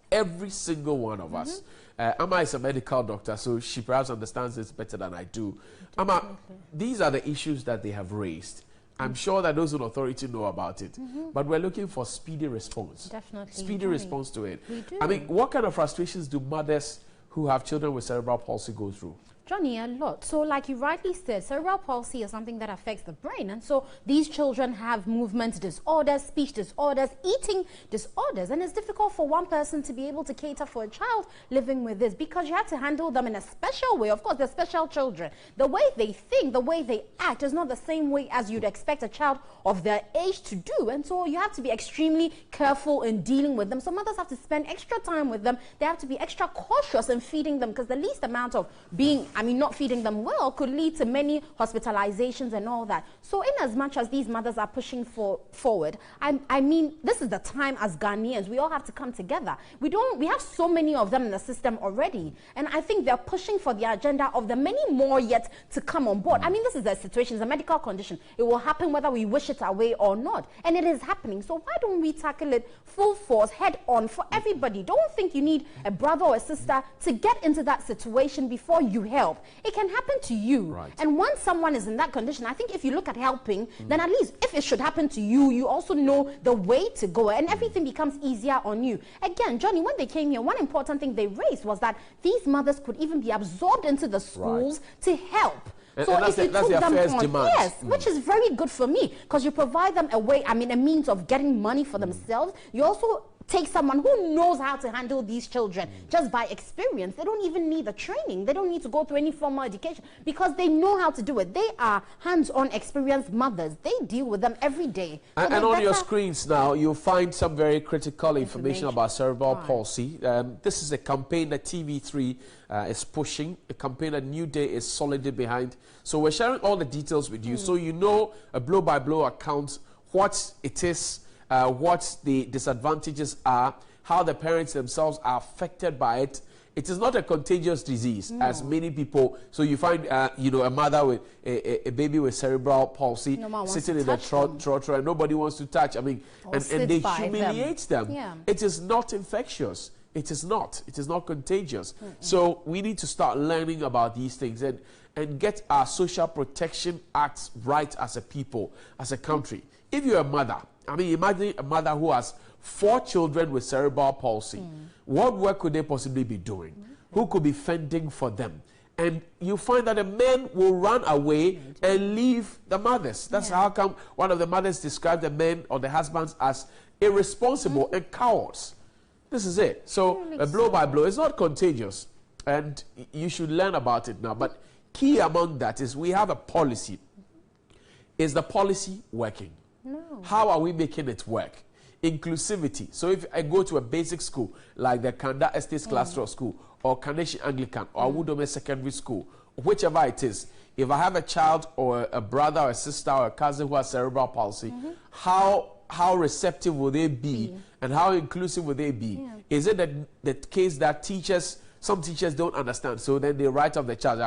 Every single one of us. Amma is a medical doctor, so she perhaps understands this better than I do. Amma, these are the issues that they have raised. I'm sure that those in authority know about it, but we're looking for speedy response. Definitely. Speedy response to it. We do. I mean, what kind of frustrations do mothers who have children with cerebral palsy go through? Johnny, a lot. So like you rightly said, cerebral palsy is something that affects the brain. And so these children have movement disorders, speech disorders, eating disorders. And it's difficult for one person to be able to cater for a child living with this because you have to handle them in a special way. Of course, they're special children. The way they think, the way they act is not the same way as you'd expect a child of their age to do. And so you have to be extremely careful in dealing with them. So mothers have to spend extra time with them. They have to be extra cautious in feeding them because the least amount of not feeding them well could lead to many hospitalizations and all that. So in as much as these mothers are pushing forward, I mean, this is the time as Ghanaians, we all have to come together. We have so many of them in the system already. And I think they're pushing for the agenda of the many more yet to come on board. I mean, this is a situation, it's a medical condition. It will happen whether we wish it away or not. And it is happening. So why don't we tackle it full force, head on for everybody? Don't think you need a brother or a sister to get into that situation before you help. help. It can happen to you. Right. And once someone is in that condition, I think if you look at helping, then at least if it should happen to you, you also know the way to go, and everything becomes easier on you. Again, Johnny, when they came here, one important thing they raised was that these mothers could even be absorbed into the schools to help. So and if you took them on, demand. yes, which is very good for me, because you provide them a way, I mean, a means of getting money for themselves. You also take someone who knows how to handle these children just by experience. They don't even need the training. They don't need to go through any formal education because they know how to do it. They are hands-on experienced mothers. They deal with them every day. So and on your screens now, you'll find some very critical information about cerebral palsy. This is a campaign that TV3 is pushing, a campaign that NewDay is solidly behind. So we're sharing all the details with you so you know a blow-by-blow account, what it is, what the disadvantages are, how the parents themselves are affected by it. It is not a contagious disease, as many people. So you find, you know, a mother with a baby with cerebral palsy sitting in a trotro, and nobody wants to touch. I mean, and they humiliate them. Yeah. It is not infectious. It is not. It is not contagious. So we need to start learning about these things and get our social protection acts right as a people, as a country. If you're a mother, I mean, imagine a mother who has 4 children with cerebral palsy. What work could they possibly be doing? Who could be fending for them? And you find that the men will run away and leave the mothers. That's how come one of the mothers described the men or the husbands as irresponsible and cowards. This is it. So a blow by blow. It's not contagious, and you should learn about it now. But key among that is we have a policy. Is the policy working? No. How are we making it work? Inclusivity. So if I go to a basic school like the Kanda Estate Cluster School or Carnation Anglican or Awudome Secondary School, whichever it is, if I have a child or a brother or a sister or a cousin who has cerebral palsy, how receptive will they be and how inclusive will they be? Is it the case that some teachers don't understand, so then they write off the child,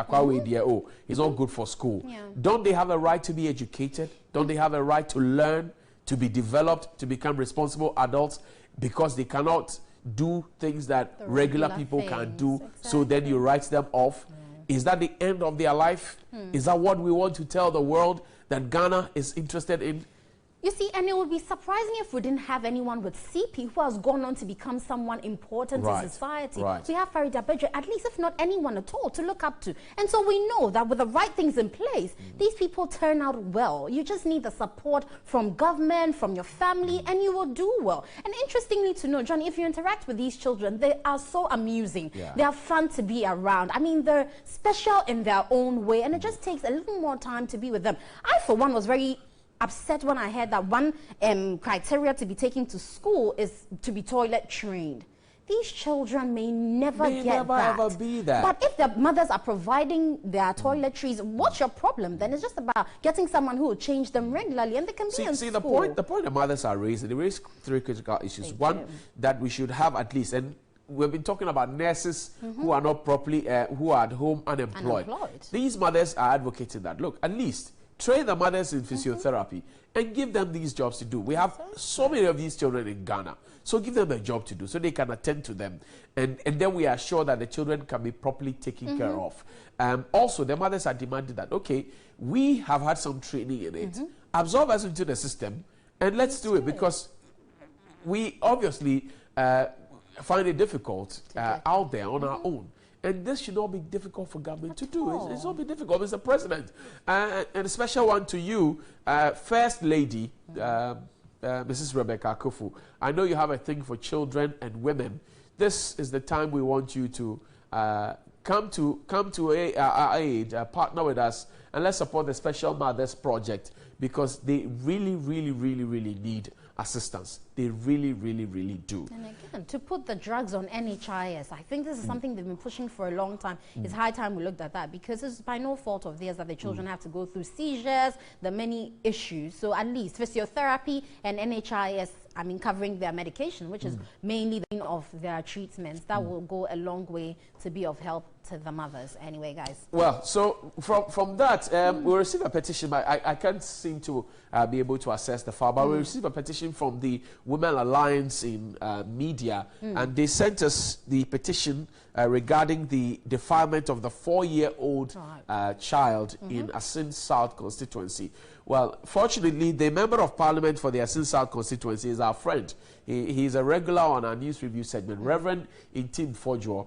it's not good for school. Don't they have a right to be educated? Don't they have a right to learn, to be developed, to become responsible adults, because they cannot do things that regular people can do, so then you write them off? Is that the end of their life? Is that what we want to tell the world that Ghana is interested in? You see, and it would be surprising if we didn't have anyone with CP who has gone on to become someone important in society. We have Farida Bedre, at least if not anyone at all, to look up to. And so we know that with the right things in place, these people turn out well. You just need the support from government, from your family, and you will do well. And interestingly to know, Johnny, if you interact with these children, they are so amusing. They are fun to be around. I mean, they're special in their own way, and it just takes a little more time to be with them. I, for one, was very upset when I heard that one criteria to be taken to school is to be toilet trained. These children may never get that. Ever be that. But if the mothers are providing their toiletries, what's your problem? Then it's just about getting someone who will change them regularly, and they can be in school. The point the mothers are raising, they raise 3 critical issues. One, that we should have at least, and we've been talking about nurses who are not properly, who are at home unemployed. These mothers are advocating that, look, at least train the mothers in physiotherapy and give them these jobs to do. We have so many of these children in Ghana. So give them a job to do so they can attend to them. And then we are sure that the children can be properly taken care of. Also, the mothers are demanding that, okay, we have had some training in it. Absorb us into the system and let's do it, because we obviously find it difficult out there on our own. And this should not be difficult for government to do. It's not be difficult, Mr. President. And a special one to you, First Lady, Mrs. Rebecca Akufu. I know you have a thing for children and women. This is the time we want you to come to our aid, partner with us, and let's support the Special Mothers Project, because they really, really, really, really need assistance. They really, really, really do. And again, to put the drugs on NHIS, I think this is something they've been pushing for a long time. It's high time we looked at that, because it's by no fault of theirs that the children have to go through seizures, the many issues. So at least physiotherapy and NHIS, I mean, covering their medication, which is mainly the of their treatments, that will go a long way to be of help to the mothers. Anyway, guys. Well, so from that, we received a petition, but I can't seem to be able to assess the file, but we received a petition from the Women Alliance in Media, and they sent us the petition regarding the defilement of the 4-year-old child in Asin South constituency. Well, fortunately, the Member of Parliament for the Asin South constituency is our friend. He is a regular on our news review segment, Reverend Intim Fojo.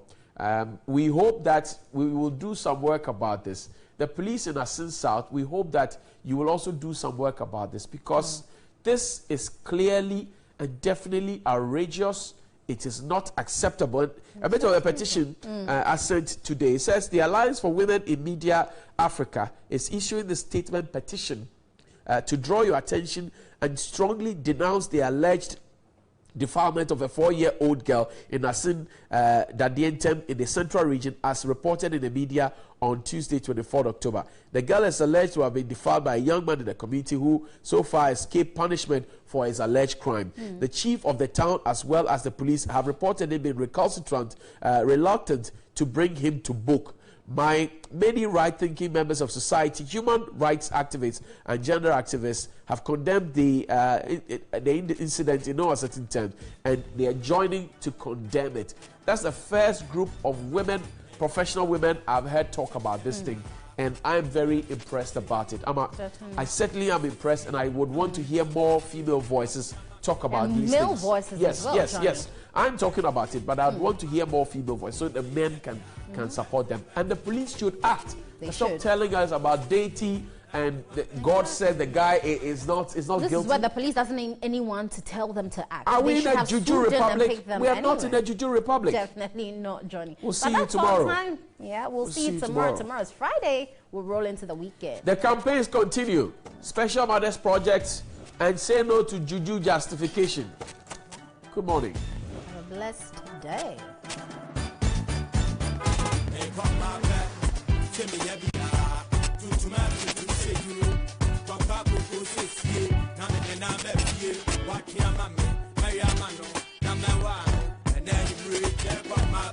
We hope that we will do some work about this. The police in Asin South, we hope that you will also do some work about this, because this is clearly and definitely outrageous. It is not acceptable. A bit of a petition I sent today. It says the Alliance for Women in Media Africa is issuing the statement petition to draw your attention and strongly denounce the alleged defilement of a 4-year-old girl in Asin Dadientem in the central region, as reported in the media on Tuesday, 24th October. The girl is alleged to have been defiled by a young man in the community who so far escaped punishment for his alleged crime. The chief of the town as well as the police have reported him being recalcitrant, reluctant to bring him to book. Many right-thinking members of society, human rights activists and gender activists have condemned the incident in no uncertain terms, and they are joining to condemn it. That's the first group of women, professional women, I've heard talk about this thing, and I'm very impressed about it. I certainly am impressed, and I would want to hear more female voices talk about these male things. voices Yes, as well, yes, Johnny. yes. I'm talking about it, but I'd want to hear more female voices so the men can support them. And the police should act. They Stop should. telling us about deity and God said the guy is not This guilty. is where the police doesn't need anyone to tell them to act. Are They we in should a have juju stood in and republic? picked them We are not in anyway. a juju republic. Definitely not, Johnny. We'll But see you that's all tomorrow. time. Yeah, we'll see you tomorrow. Tomorrow's Friday. We'll roll into the weekend. The campaigns continue. Special Mothers Project and say no to juju justification. Good morning. Have a blessed day. And then you break that my